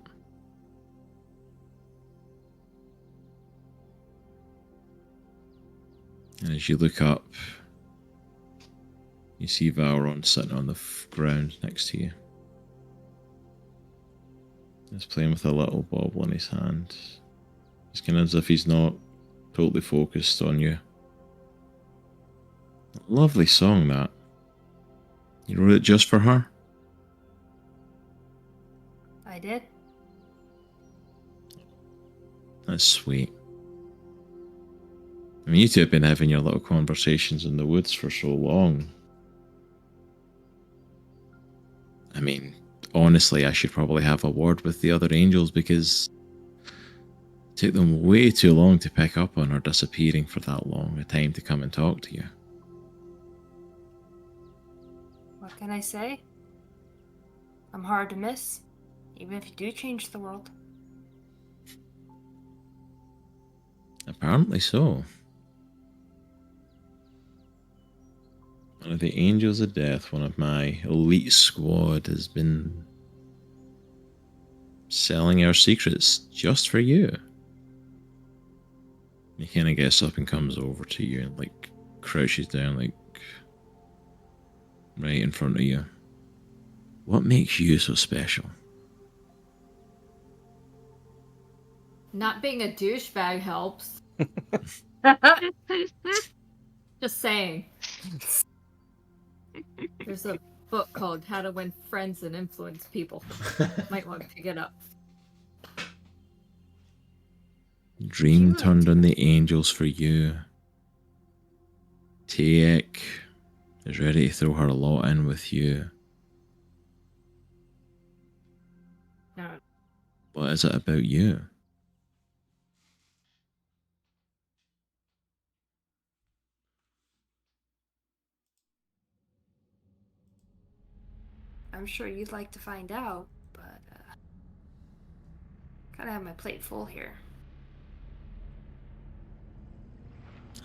And as you look up, you see Valron sitting on the ground next to you. He's playing with a little bauble in his hand. It's kind of as if he's not totally focused on you. Lovely song, that. You wrote it just for her? I did. That's sweet. I mean, you two have been having your little conversations in the woods for so long. I mean, honestly, I should probably have a word with the other angels, because it took them way too long to pick up on her disappearing for that long a time to come and talk to you. What can I say? I'm hard to miss, even if you do change the world. Apparently so. One of the Angels of Death, one of my elite squad, has been selling our secrets just for you. He kind of gets up and comes over to you and like crouches down like right in front of you. What makes you so special? Not being a douchebag helps. Just saying. There's a book called How to Win Friends and Influence People. Might want to pick it up. Dream turned on the angels for you. Taek is ready to throw her lot in with you. No. What is it about you? I'm sure you'd like to find out, but kind of have my plate full here.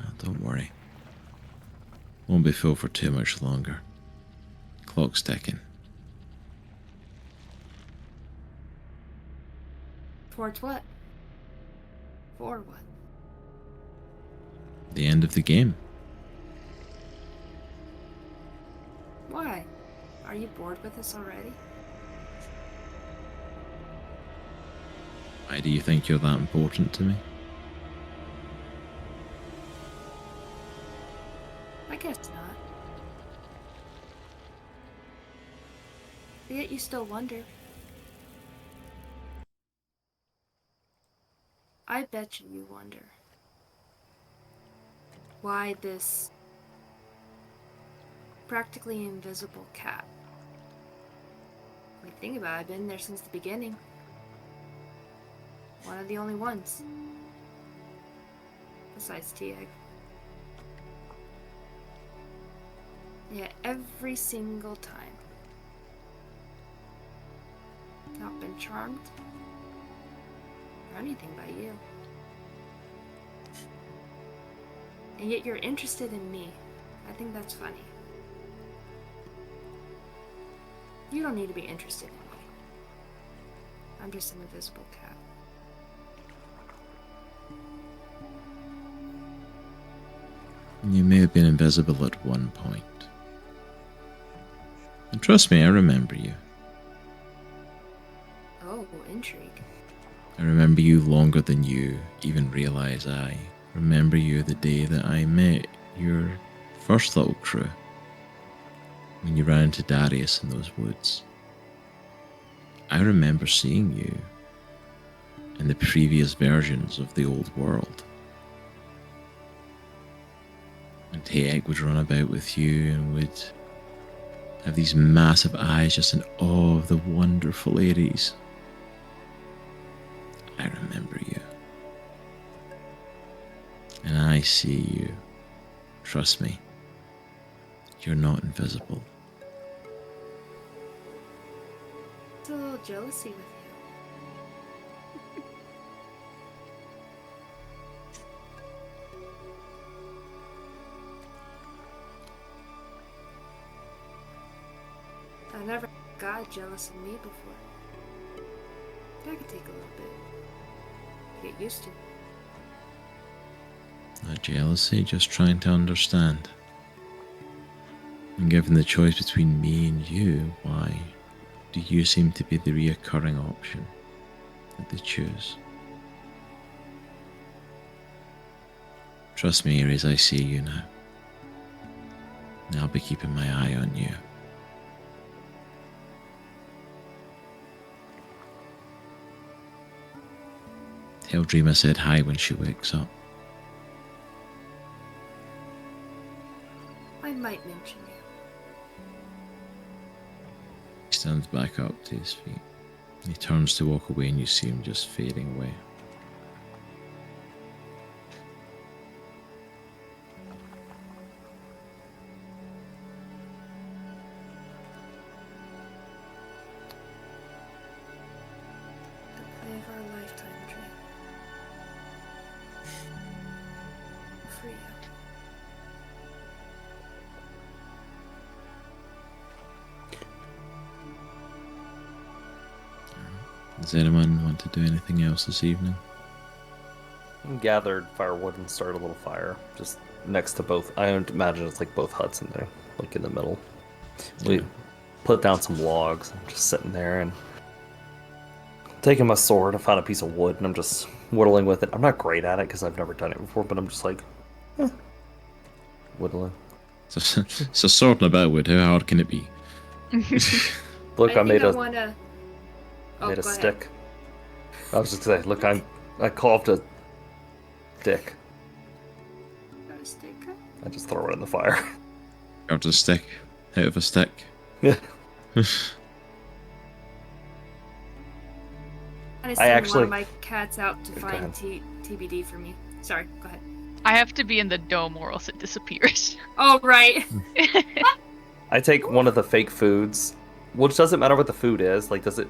Oh, don't worry. Won't be full for too much longer. Clock's ticking. Towards what? For what? The end of the game. you bored with us already? Why do you think you're that important to me? I guess not. Yet you still wonder. I bet you wonder. Why this practically invisible cat? When you think about it, I've been there since the beginning. One of the only ones. Besides T-Egg. Yeah, every single time. Not been charmed or anything by you. And yet you're interested in me. I think that's funny. You don't need to be interested in me. I'm just an invisible cat. You may have been invisible at one point. And trust me, I remember you. Oh, intrigue. I remember you longer than you even realize. I remember you the day that I met your first little crew. When you ran into Darius in those woods. I remember seeing you in the previous versions of the old world. And Taeg would run about with you and would have these massive eyes just in awe of the wonderful Aries. I remember you. And I see you. Trust me. You're not invisible. It's a little jealousy with you. I never got jealous of me before. That could take a little bit to get used to. Not jealousy, just trying to understand. And given the choice between me and you, why do you seem to be the reoccurring option that they choose? Trust me, Aries, I see you now. And I'll be keeping my eye on you. Tell Dream I said hi when she wakes up. I might mention you. He stands back up to his feet. He turns to walk away and you see him just fading away. The play of our lifetime dream. For you. Does anyone want to do anything else this evening? Gathered firewood and started a little fire just next to both. I imagine it's like both huts in there, like in the middle. We put down some logs. I'm just sitting there and taking my sword. I found a piece of wood and I'm just whittling with it. I'm not great at it because I've never done it before, but I'm just like whittling. It's a sword and a bit of wood. How hard can it be? Look, I made a wanna... made a go ahead. stick. I was just saying, look, I carved a stick. Got a stick? I just throw it in the fire. Carved a stick out of a stick. Yeah. I I actually- one of my cats out to Go find ahead. TBD for me. Sorry, go ahead. I have to be in the dome or else it disappears. Oh, right. I take one of the fake foods, which doesn't matter what the food is. Like, does it?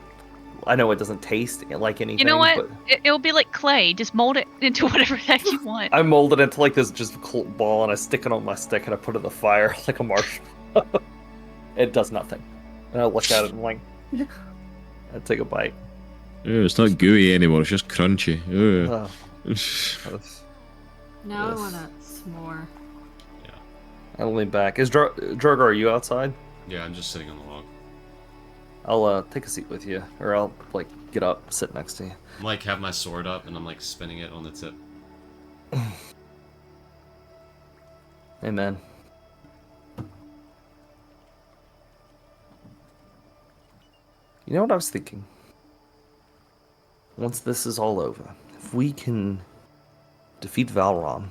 I know it doesn't taste like anything. You know what? But It'll be like clay. Just mold it into whatever that you want. I mold it into like this just ball, and I stick it on my stick, and I put it in the fire like a marshmallow. It does nothing. And I look at it and I'm like, I take a bite. Ooh, it's not gooey anymore, it's just crunchy. Ooh. Oh, Now Yes. I want a s'more. I lean back. Is Droghar, are you outside? Yeah, I'm just sitting on the log. I'll take a seat with you, or I'll like get up, sit next to you. I'm like have my sword up and I'm like spinning it on the tip. Hey, man. You know what I was thinking? Once this is all over, if we can defeat Valron,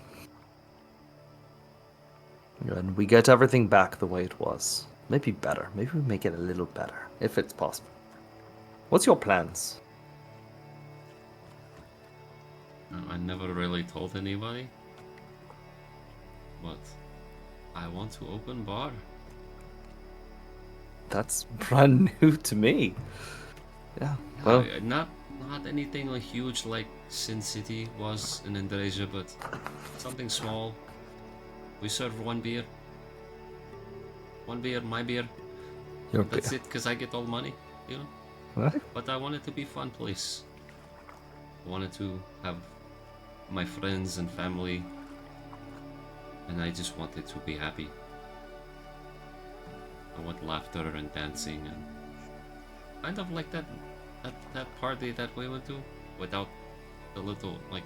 and we get everything back the way it was, maybe better. Maybe we make it a little better, if it's possible. What's your plans? I never really told anybody, but I want to open bar. That's brand new to me. Yeah. Well, Not anything like huge like Sin City was in Andriesia, but something small. We serve one beer. One beer, my beer. your That's it, because I get all money, you know? What? But I want it to be fun place. I wanted to have my friends and family, and I just wanted to be happy. I want laughter and dancing and kind of like that party that we went to without the little like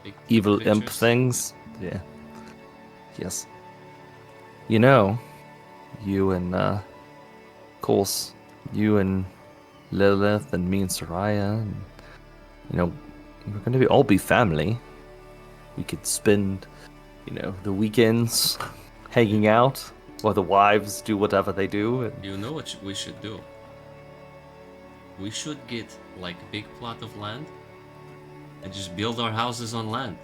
big Evil imp pictures. things? Yeah. Yes. You know, you and, of course, you and Lilith and me and Soraya, and, you know, we're going to all be family. We could spend, you know, the weekends hanging out while the wives do whatever they do. And You know what we should do? We should get like a big plot of land and just build our houses on land.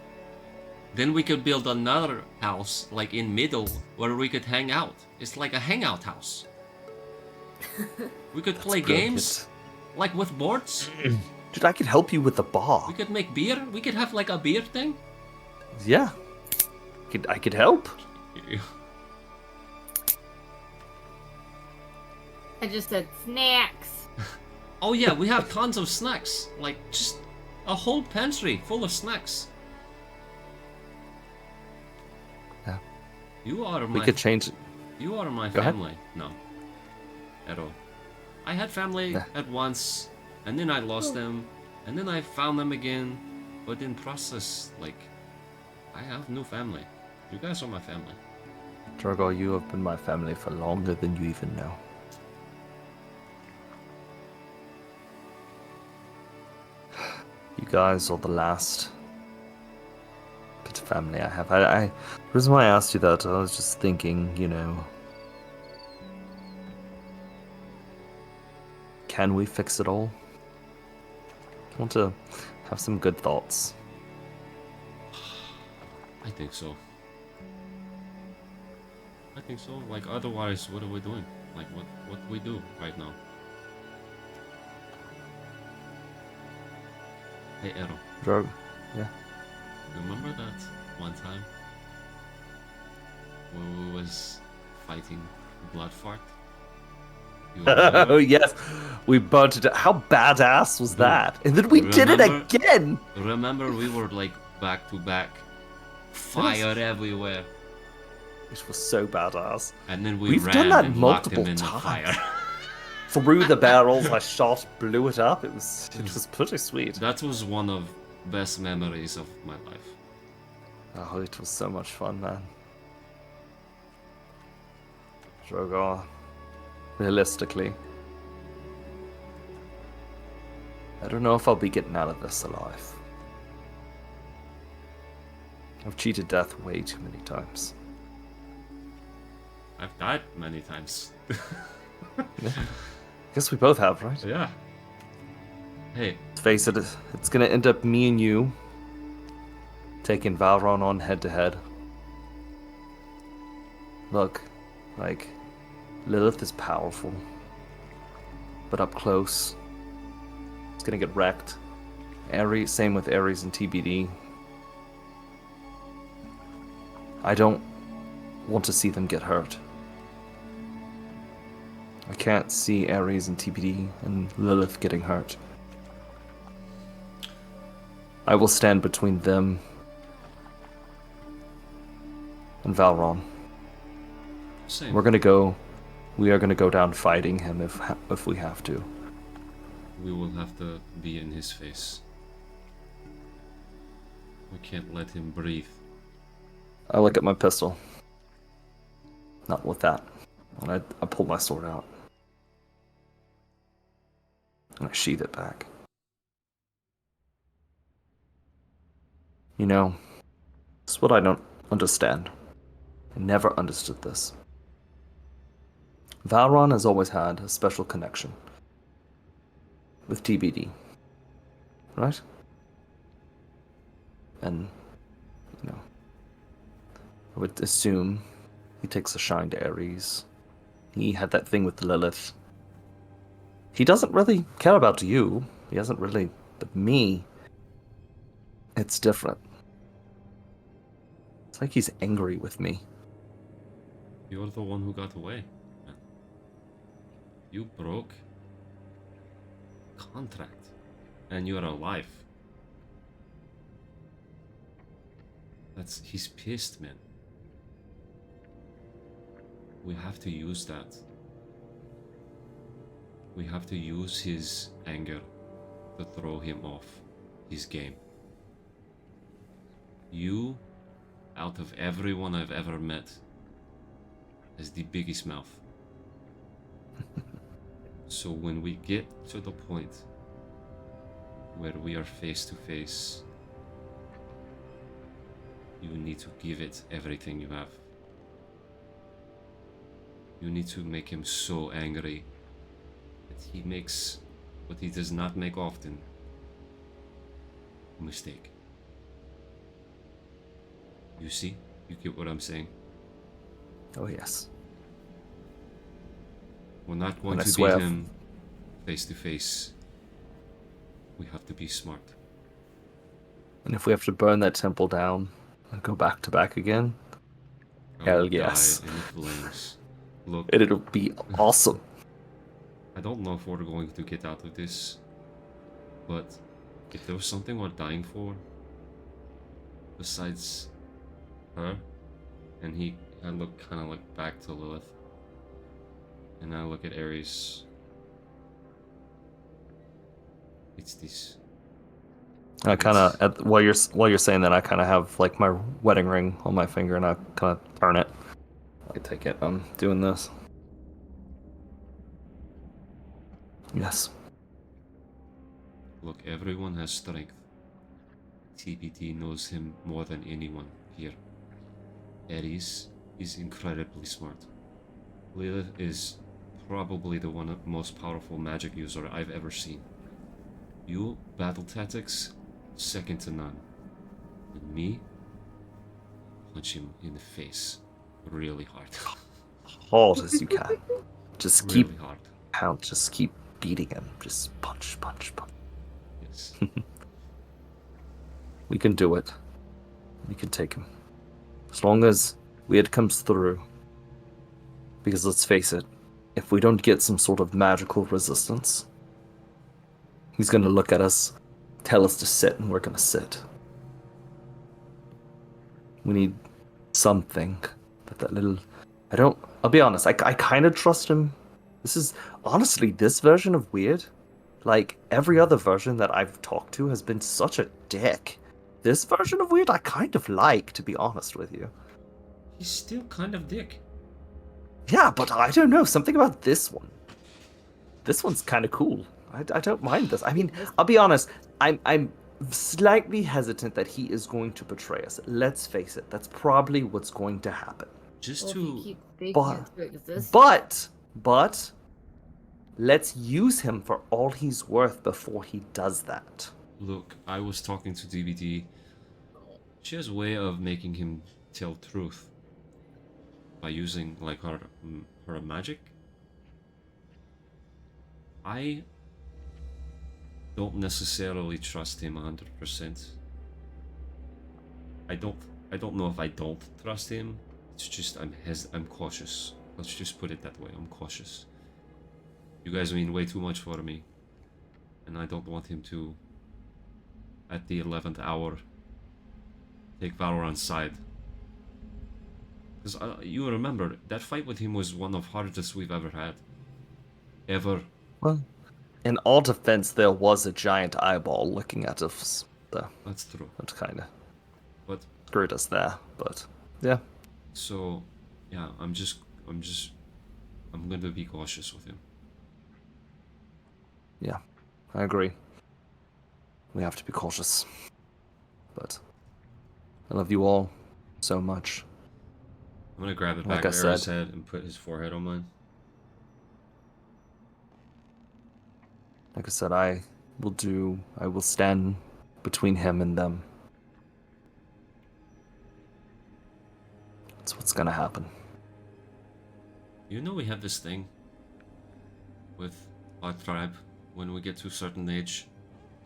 Then we could build another house like in middle where we could hang out. It's like a hangout house. We could play games like with boards. Dude, I could help you with the bar. We could make beer. We could have like a beer thing. Yeah. I could help. I just said snacks. Oh yeah, we have tons of snacks. Like just a whole pantry full of snacks. Yeah. You are We my could change it. You are my Go ahead. family. No. Aero. I had family Yeah. at once, and then I lost them, and then I found them again, but in process, like, I have new family. You guys are my family. Droghar, you have been my family for longer than you even know. You guys are the last bit of family I have. The reason why I asked you that, I was just thinking, you know, can we fix it all? I want to have some good thoughts. I think so. I think so. Like, otherwise, what are we doing? Like, what we do right now? Hey, Aero. Drog, yeah. Remember that one time when we was fighting Bloodfart? You remember? Oh yes, we burnt it. How badass was that? And then we did it Remember- again. Remember, we were like back to back, fire everywhere, It was so badass. and then we We've ran done that and locked him multiple in the times. fire. Through the barrels, I shot, blew it up. It was pretty sweet. That was one of best memories of my life. Oh, it was so much fun, man. Droghar, realistically, I don't know if I'll be getting out of this alive. I've cheated death way too many times. I've died many times. Guess we both have, right? Yeah. Hey, Let's face it, it's gonna end up me and you taking Valron on head to head. Look, like, Lilith is powerful, but up close, it's gonna get wrecked. Aries, same with Aries and TBD. I don't want to see them get hurt. I can't see Aries and TBD and Lilith getting hurt. I will stand between them and Valron. same. We're gonna go We are going to go down fighting him if we have to. We will have to be in his face. We can't let him breathe. I look at my pistol. Not with that. And I pull my sword out. And I sheath it back. You know, it's what I don't understand. I never understood this. Valron has always had a special connection with TBD. Right? And, you know, I would assume he takes a shine to Aries. He had that thing with Lilith. He doesn't really care about you. He doesn't really... But me, it's different. It's like he's angry with me. You're the one who got away. Man. You broke contract. And you're alive. He's pissed, man. We have to use that. We have to use his anger to throw him off his game. You, out of everyone I've ever met, has the biggest mouth. So when we get to the point where we are face to face, you need to give it everything you have. You need to make him so angry that he makes what he does not make often, a mistake. You see? You get what I'm saying? Oh, yes. We're not going And I to swear beat him face to face. We have to be smart. And if we have to burn that temple down and go back to back again, hell I'll yes. die in the flames. Look, It'll be awesome. I don't know if we're going to get out of this, but if there was something we're dying for, besides her, and I look kind of like back to Lilith, and I look at Aries. It's this. I kind of, while you're saying that, I kind of have like my wedding ring on my finger, and I kind of turn it. I take it. I'm doing this. Yes. Look, everyone has strength. TBT knows him more than anyone here. Aries is incredibly smart. Lilith is probably the most powerful magic user I've ever seen. You, battle tactics, second to none. And me, punch him in the face really hard. Hard as you can. Just Really keep hard. pound. Just keep beating him. Just punch, punch, punch. Yes. We can do it. We can take him. As long as Weird comes through. Because let's face it, if we don't get some sort of magical resistance, he's gonna look at us, tell us to sit, and we're gonna sit. We need something. But that little... I'll be honest, I kind of trust him. This is... Honestly, this version of Weird, like, every other version that I've talked to has been such a dick. This version of Weird I kind of like, to be honest with you. He's still kind of dick. Yeah, but I don't know, something about this one. This one's kind of cool. I don't mind this. I mean, I'll be honest, I'm slightly hesitant that he is going to betray us. Let's face it, that's probably what's going to happen. Just to... But let's use him for all he's worth before he does that. Look, I was talking to DBD. She has a way of making him tell truth by using like her magic. I don't necessarily trust him 100%. I don't know if I don't trust him. It's just I'm cautious. Let's just put it that way. I'm cautious. You guys mean way too much for me, and I don't want him to, at the 11th hour, take Valorant's side. Because you remember, that fight with him was one of the hardest we've ever had. Ever. Well, in all defense, there was a giant eyeball looking at us. So That's true. that kind of But screwed us there. But yeah, so, yeah, I'm going to be cautious with him. yeah, I agree. We have to be cautious. But I love you all so much. I'm going to grab the Like back I of Aero's said. head and put his forehead on mine. Like I said, I will stand between him and them. That's what's gonna happen. You know we have this thing with our tribe when we get to a certain age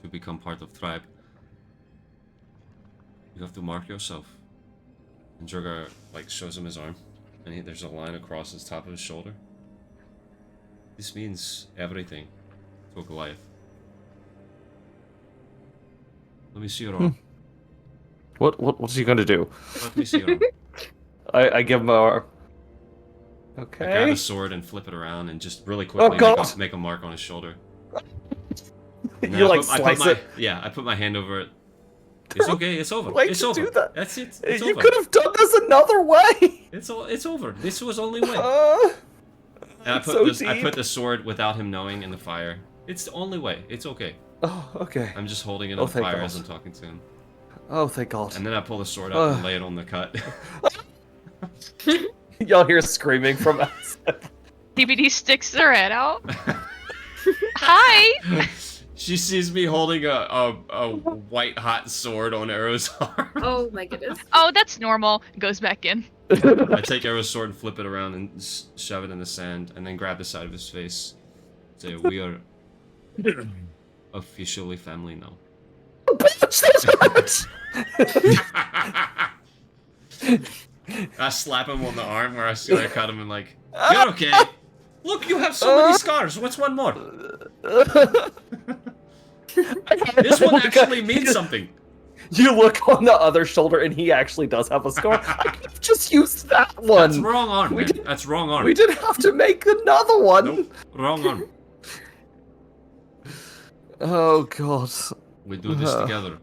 to become part of tribe. You have to mark yourself. And Droghar like shows him his arm, and there's a line across his top of his shoulder. This means everything to a Goliath. Let me see your arm. What's he gonna do? Let me see your arm. I give him a arm. I grab Okay. a sword and flip it around and just really quickly God. make a mark on his shoulder. And then You I like put- I slice put my, it? Yeah, I put my hand over it. It's okay. It's over. Why'd It's you over. do that? That's it. It's You over. could have done this another way. It's over. This was the only way. And I it's put so this. I deep. put the sword without him knowing in the fire. It's the only way. It's okay. Oh, okay. I'm just holding it Oh, on thank fire God. as I'm talking to him. Oh, thank God. And then I pull the sword up and Ugh. lay it on the cut. Y'all hear screaming from outside. TBD sticks their head out. Hi! She sees me holding a white hot sword on Aero's arm. Oh my goodness. Oh, that's normal. Goes back in. I take Aero's sword and flip it around and shove it in the sand, and then grab the side of his face. Say, we are officially family now. I slap him on the arm where I cut him and like, you're okay. Look, you have so many scars. What's one more? This one actually means something. You look on the other shoulder, and he actually does have a scar. I could have just used that one. That's wrong arm, We man. didn't- That's wrong arm. We didn't have to make another one. Nope. Wrong arm. Oh God. We do this together.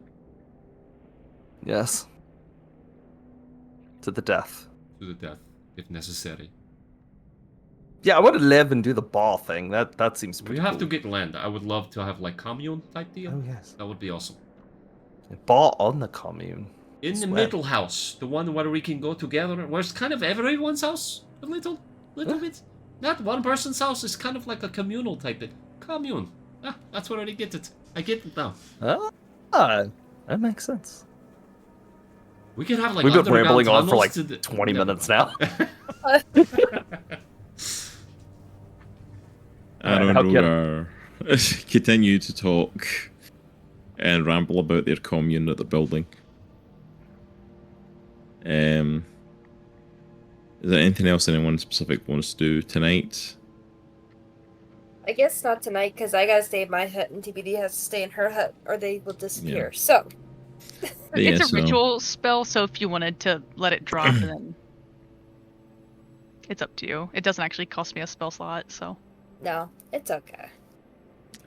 Yes. To the death. To the death, if necessary. Yeah, I want to live and do the ball thing. That seems We pretty have to cool. get land. I would love to have like commune type deal. Oh yes. That would be awesome. Ball on the commune. In the Sweat. middle house, the one where we can go together, where it's kind of everyone's house, a little bit. Not one person's house. It's kind of like a communal type thing. Commune. Ah, that's where I get it. I get it now. That makes sense. We can have like We've been underground rambling on for tunnels like to the- 20 Never minutes mind. now. I don't How know. Continue to talk and ramble about their commune at the building. Is there anything else anyone specific wants to do tonight? I guess not tonight, because I gotta stay in my hut, and TBD has to stay in her hut, or they will disappear. So, It's a so- ritual spell, so if you wanted to let it drop, then it's up to you. It doesn't actually cost me a spell slot, so. no, it's okay.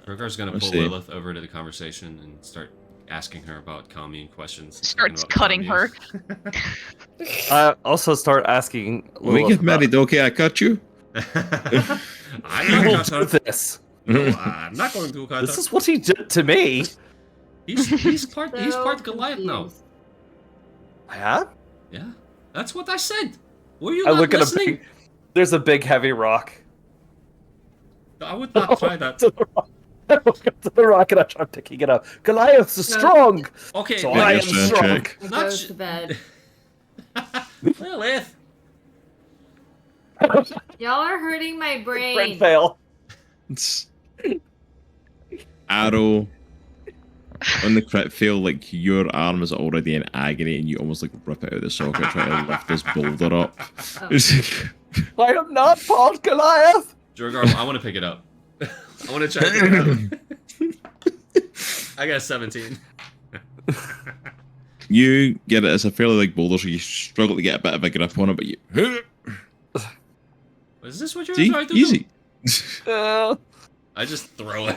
Rurgar's gonna Let's pull see. Lilith over to the conversation and start asking her about commune questions. and Starts talking about cutting commune. Also start asking. When we Lilith get married, okay, I cut you? I'm You not will cut do her. this. No, I'm not going to cut This her. is what he did to me. He's part So Goliath now. confused. Yeah. Yeah, that's what I said. Were you I not look at a listening? big. There's a big heavy rock. I would not try that. To the rock. I look up to the rock and I try picking it up. Goliath's is No. strong. Okay, So Make I a am strength strong. check. It Not goes sh- to bed. Lilith. Y'all are hurting my Red brain. fail. Arrow on the crit fail, like your arm is already in agony and you almost like rip it out of the socket trying to lift this boulder up. Oh. It's like, I am not part Goliath. Droghar, I want to pick it up. I want to try to pick it up. I got a 17. You get it as a fairly big boulder, so you struggle to get a bit of a grip on it, but you Is this what you were see trying to easy. do? I just throw it.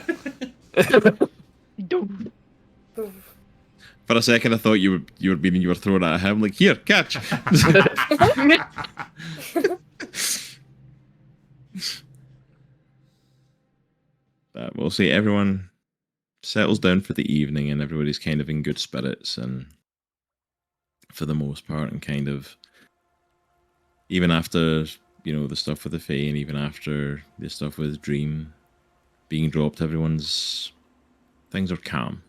For a second, I thought you were throwing it at him, like, here, catch. But we'll see. Everyone settles down for the evening, and everybody's kind of in good spirits, and for the most part, and kind of even after the stuff with the Fae, and even after the stuff with Dream being dropped, things are calm.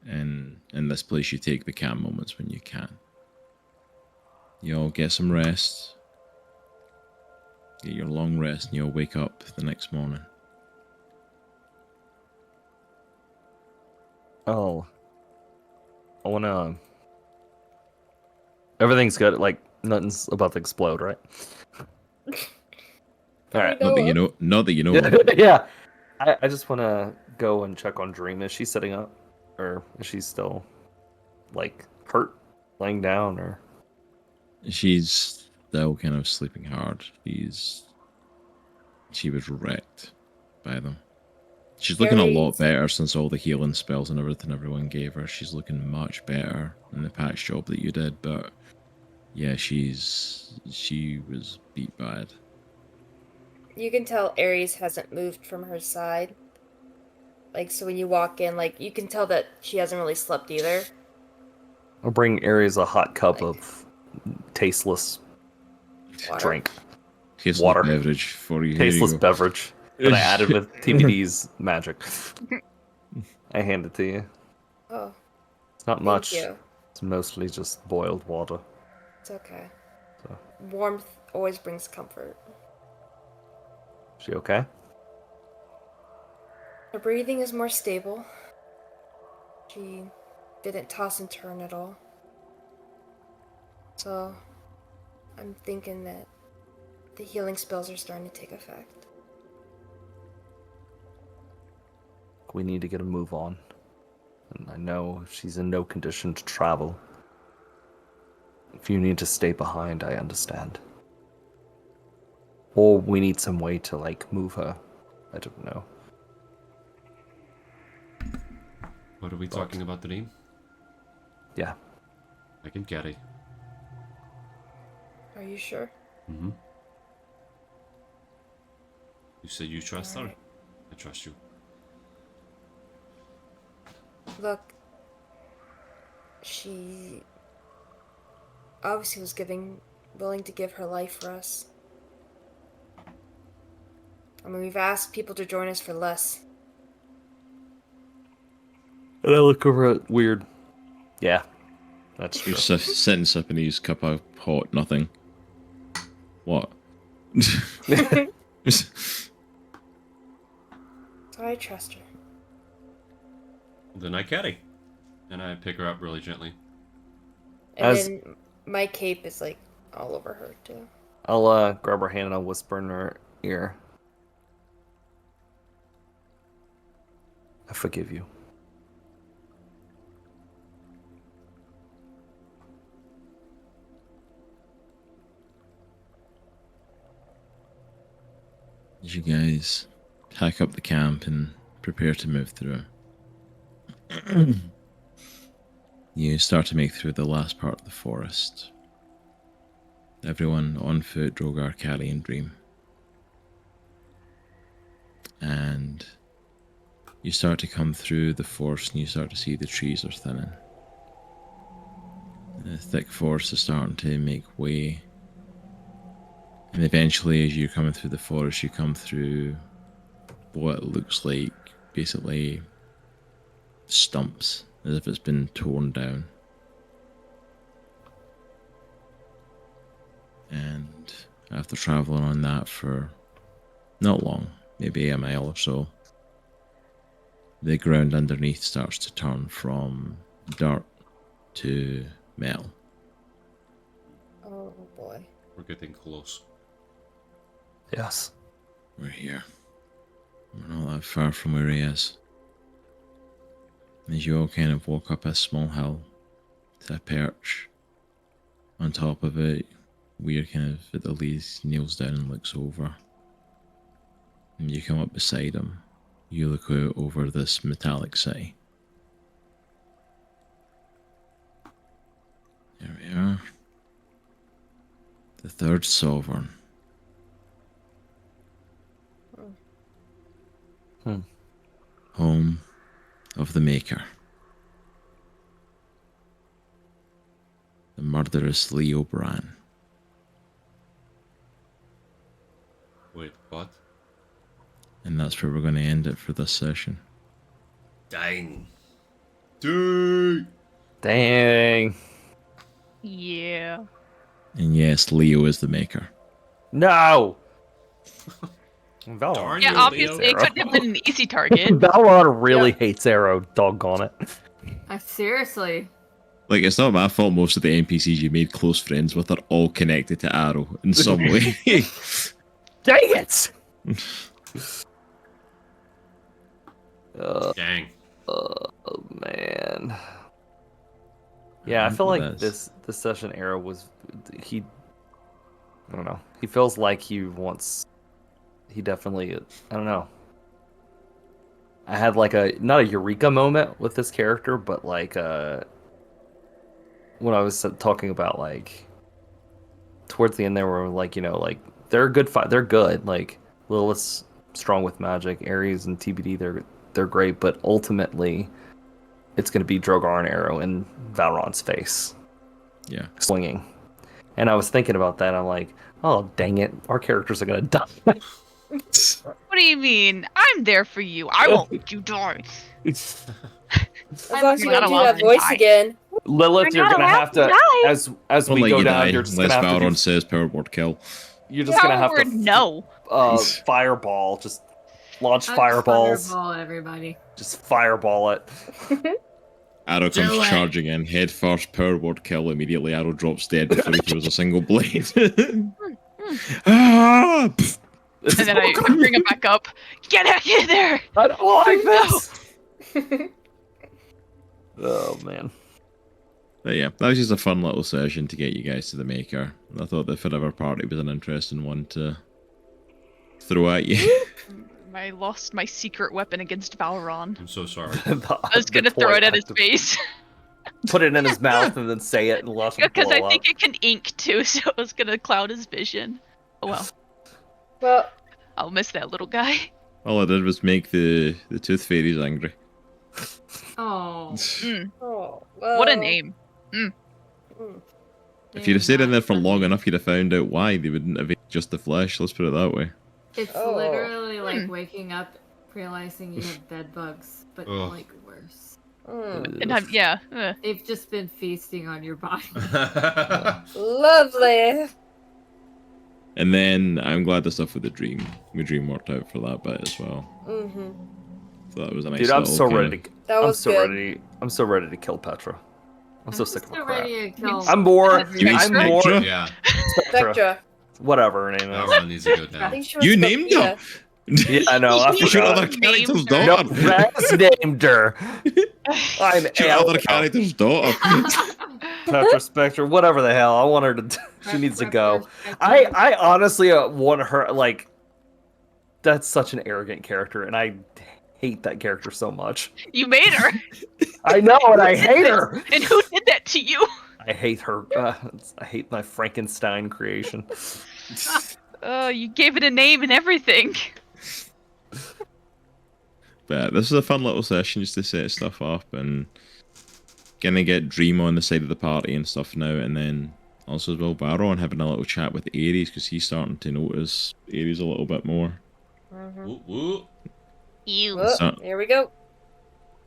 And in this place, you take the calm moments when you can. You all get some rest. Get your long rest, and you'll wake up the next morning. Oh. I wanna... Everything's good, like, nothing's about to explode, right? Alright. Not that you know. Yeah. I just wanna go and check on Dream. Is she sitting up? Or is she still, like, hurt? Laying down, or... She's still kind of sleeping hard. She was wrecked by them. She's looking a lot better since all the healing spells and everything everyone gave her. She's looking much better in the patch job that you did, but yeah, she was beat bad. You can tell Aries hasn't moved from her side. Like, so when you walk in, like, you can tell that she hasn't really slept either. I'll bring Aries a hot cup of tasteless Water. drink. Tasteless Water. beverage for you. Tasteless beverage that I added with TBD's magic. I hand it to you. Oh, It's not thank much. you. It's mostly just boiled water. It's okay. So. Warmth always brings comfort. She okay? Her breathing is more stable. She didn't toss and turn at all. So, I'm thinking that the healing spells are starting to take effect. We need to get a move on. And I know she's in no condition to travel. If you need to stay behind, I understand. Or we need some way to, like, move her. I don't know. What are we talking about, Dream? Yeah. I can carry. Are you sure? Mm-hmm. You said you trust her? Alright. I trust you. Look, she obviously was willing to give her life for us. I mean, we've asked people to join us for less. And I look over at Weird. Yeah. That's true. You're sitting sipping his cup of hot nothing. What? So I trust her. Then I carry. And I pick her up really gently. And then my cape is like all over her too. I'll grab her hand and I'll whisper in her ear. I forgive you. As you guys pack up the camp and prepare to move through, you start to make through the last part of the forest. Everyone on foot, Droghar, Callie, and Dream. And you start to come through the forest and you start to see the trees are thinning. The thick forest is starting to make way. And eventually, as you're coming through the forest, you come through what looks like basically stumps, as if it's been torn down. And after traveling on that for not long, maybe a mile or so, the ground underneath starts to turn from dirt to metal. Oh boy. We're getting close. Yes. We're here. We're not that far from where he is. As you all kind of walk up a small hill to a perch on top of it. Weir kind of at the least kneels down and looks over. And you come up beside him. You look out over this metallic city. There we are. The third sovereign. Home of the Maker. The murderous Leo Bran. Wait, what? And that's where we're going to end it for this session. Dang. Dang. Yeah. And yes, Leo is the Maker. No! Darn Valron, you, Yeah, obviously Leo. it couldn't have been an easy target. Valron really hates Aero, doggone it. Seriously. Like, it's not my fault most of the NPCs you made close friends with are all connected to Aero in some way. Dang it! Dang. Oh man. Yeah, I feel like this session Aero was I don't know. He feels like he definitely, I don't know. I had like not a eureka moment with this character, but like when I was talking about like towards the end there were like, like they're a good fight, they're good. Like Lilith's strong with magic, Aries and TBD they're great, but ultimately it's going to be Droghar and Aero in Valron's face. Yeah. Swinging. And I was thinking about that. I'm like, oh, dang it. Our characters are going to die. What do you mean? I'm there for you. I won't let you die. As long as you You're don't not do that allowed to voice die. again. Lilith, You're you're not going to allowed have to to, die. as We'll we let go you down, die you're just unless going to have to Valron says power word kill. you're just going to have Power to no. fireball, just launch I'll fireballs. Fireball everybody. Just fireball it. Arrow comes Do it. charging in, head first, power word kill, immediately Arrow drops dead before he throws a single blade. Ah! Pff. And then I bring him back up. Get back in there. I don't like No. this! Oh, man. But yeah, that was just a fun little session to get you guys to the Maker. I thought the Forever Party was an interesting one to throw at you. I lost my secret weapon against Valron. I'm so sorry. I was gonna throw it at his face. Put it in his mouth and then say it and let him Because blow I up. think it can ink too, so I was gonna cloud his vision. Oh well. Well, I'll miss that little guy. All I did was make the Tooth Fairies angry. Oh. oh, well. What a name. If you'd have stayed in there for long enough, you'd have found out why they wouldn't have ate just the flesh. Let's put it that way. It's Oh. literally like waking up, realizing you have bed bugs, but Ugh. like worse. And I'm, yeah. They've just been feasting on your body. Lovely. And then I'm glad the stuff with the dream worked out for that bit as well. Mm-hmm. So that was a nice. Dude, I'm little so kind ready. That was good. I'm so ready to kill Petra. I'm so sick of her so crap. ready to kill. I'm more. You mean I'm more. Spectra? Yeah. Spectra. Whatever her name is. Valron needs to go I down. think she was You named Sophia. her. Yeah, I know. I You should forgot. other character's Named her. daughter. Raz named her. I'm Shoot other character's daughter. Petra Spectra, whatever the hell. I want her to. She needs to go. I honestly want her. Like, that's such an arrogant character, and I hate that character so much. You made her. I know, and I hate her. And who did that to you? I hate her. I hate my Frankenstein creation. You gave it a name and everything. But this is a fun little session just to set stuff up and gonna get Dream on the side of the party and stuff now, and then also as well Baron having a little chat with Aries because he's starting to notice Aries a little bit more. Woo, woo. You. Oh, here we go.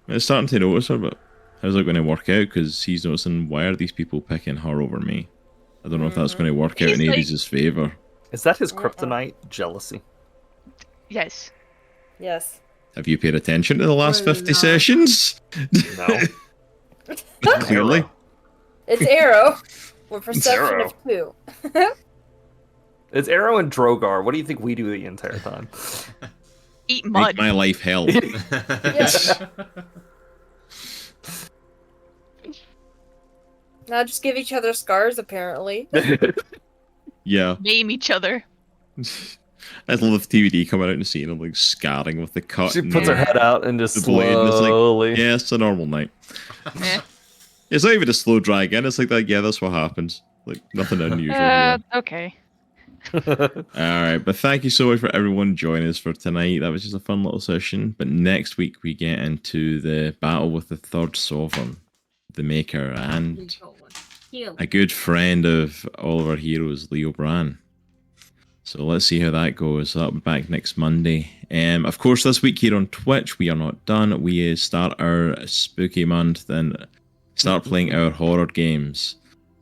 It's starting to notice her, but how's it going to work out? Because he's noticing, why are these people picking her over me? I don't know if that's going to work out He's in like- Aries' favour. Is that his kryptonite? Jealousy. Yes. Yes. Have you paid attention to the last Well, 50 no. sessions? No. Clearly. It's Aero. With perception Aero. of 2. It's Aero and Droghar. What do you think we do the entire time? Eat Make mud. my life hell. Now just give each other scars, apparently. Yeah. Name each other. I love the TVD coming out and seeing him like scarring with the cut. She and puts her the- head out and just the blade, and it's like, slowly. yeah, it's a normal night. Eh. It's not even a slow drag in. It's like that. Yeah, that's what happens. Like nothing unusual. Here. Okay. All right, but thank you so much for everyone joining us for tonight. That was just a fun little session. But next week we get into the battle with the third sovereign, the Maker, and a good friend of all of our heroes, Leo Bran. So let's see how that goes. That'll be back next Monday. Of course, this week here on Twitch, we are not done. We start our spooky month and start playing our horror games.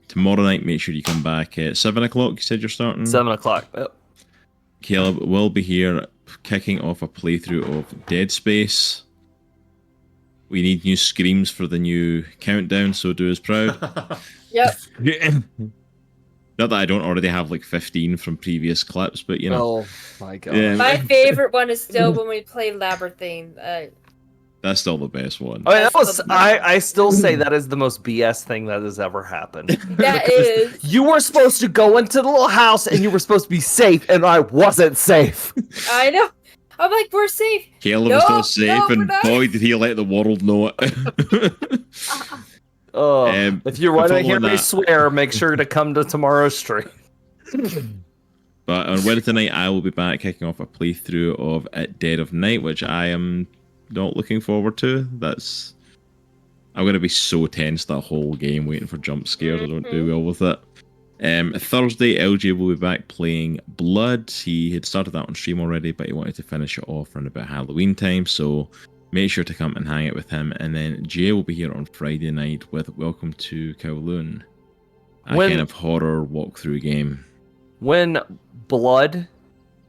Tomorrow night, make sure you come back at 7 o'clock. You said you're starting? 7 o'clock. Yep. Caleb will be here kicking off a playthrough of Dead Space. We need new screams for the new countdown, so do us proud. Yep. Not that I don't already have like 15 from previous clips, but you know. Oh my god. Yeah. My favorite one is still when we play Labyrinthine. That's still the best one. I, mean, that was, I still say that is the most BS thing that has ever happened. That is. You were supposed to go into the little house and you were supposed to be safe, and I wasn't safe. I know. I'm like, we're safe. Caleb No, was not safe, no, we're and not. boy, did he let the world know it. Oh, if you want to following hear me that- swear, make sure to come to tomorrow's stream. But on Wednesday night, I will be back kicking off a playthrough of Dead of Night, which I am not looking forward to. I'm going to be so tense that whole game waiting for jump scares. I don't do well with it. Thursday, LJ will be back playing Blood. He had started that on stream already, but he wanted to finish it off around about Halloween time, so make sure to come and hang out with him. And then Jaye will be here on Friday night with Welcome to Kowloon, a kind of horror walkthrough game. When Blood,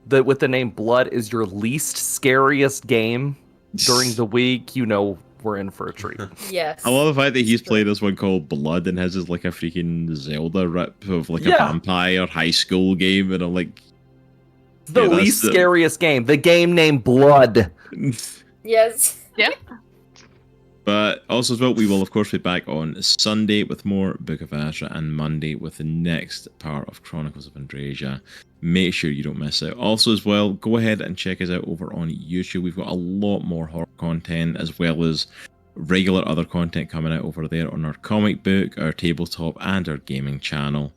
with the name Blood, is your least scariest game during the week, you know we're in for a treat. Yes. I love the fact that he's played this one called Blood and his is like a freaking Zelda rip of like a vampire high school game, and I'm like, The least scariest game. The game named Blood. Yes. Yeah. But also as well, we will of course be back on Sunday with more Book of Azra and Monday with the next part of Chronicles of Andriesia. Make sure you don't miss out. Also as well, go ahead and check us out over on YouTube. We've got a lot more horror content as well as regular other content coming out over there on our comic book, our tabletop, and our gaming channel.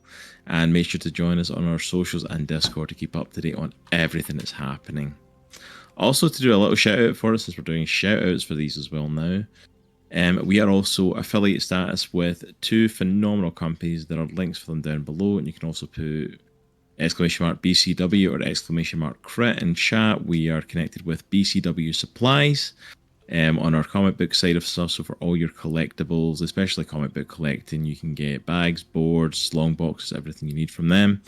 And make sure to join us on our socials and Discord to keep up to date on everything that's happening. Also, to do a little shout out for us, as we're doing shout outs for these as well now. We are also affiliate status with two phenomenal companies. There are links for them down below, and you can also put !BCW or !Crit in chat. We are connected with BCW Supplies on our comic book side of stuff. So for all your collectibles, especially comic book collecting, you can get bags, boards, long boxes, everything you need from them.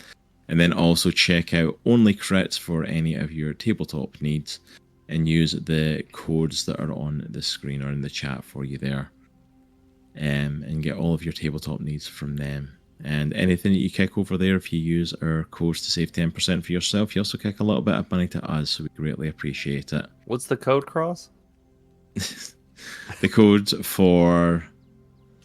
And then also check out Only Crits for any of your tabletop needs, and use the codes that are on the screen or in the chat for you there, and get all of your tabletop needs from them. And anything that you kick over there, if you use our codes to save 10% for yourself, you also kick a little bit of money to us, so we greatly appreciate it. What's the code, Cross? The code for...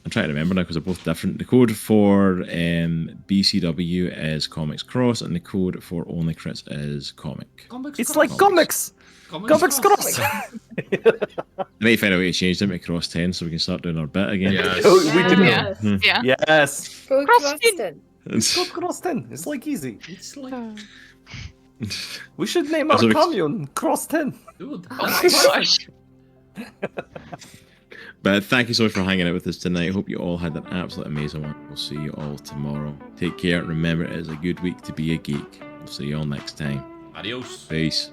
I'm trying to remember now because they're both different. The code for BCW is Comics Cross, and the code for Only Crits is Comic. It's like comics! Comics Cross! I may find a way to change them to Cross 10 so we can start doing our bit again. Yes. We do. Yeah. Yes. Go Crosston. Code Cross 10. It's like easy. It's like, We should name Also, our we- commune Cross 10. dude. Oh my gosh. But thank you so much for hanging out with us tonight. I hope you all had an absolute amazing one. We'll see you all tomorrow. Take care. Remember, it is a good week to be a geek. We'll see you all next time. Adios. Peace.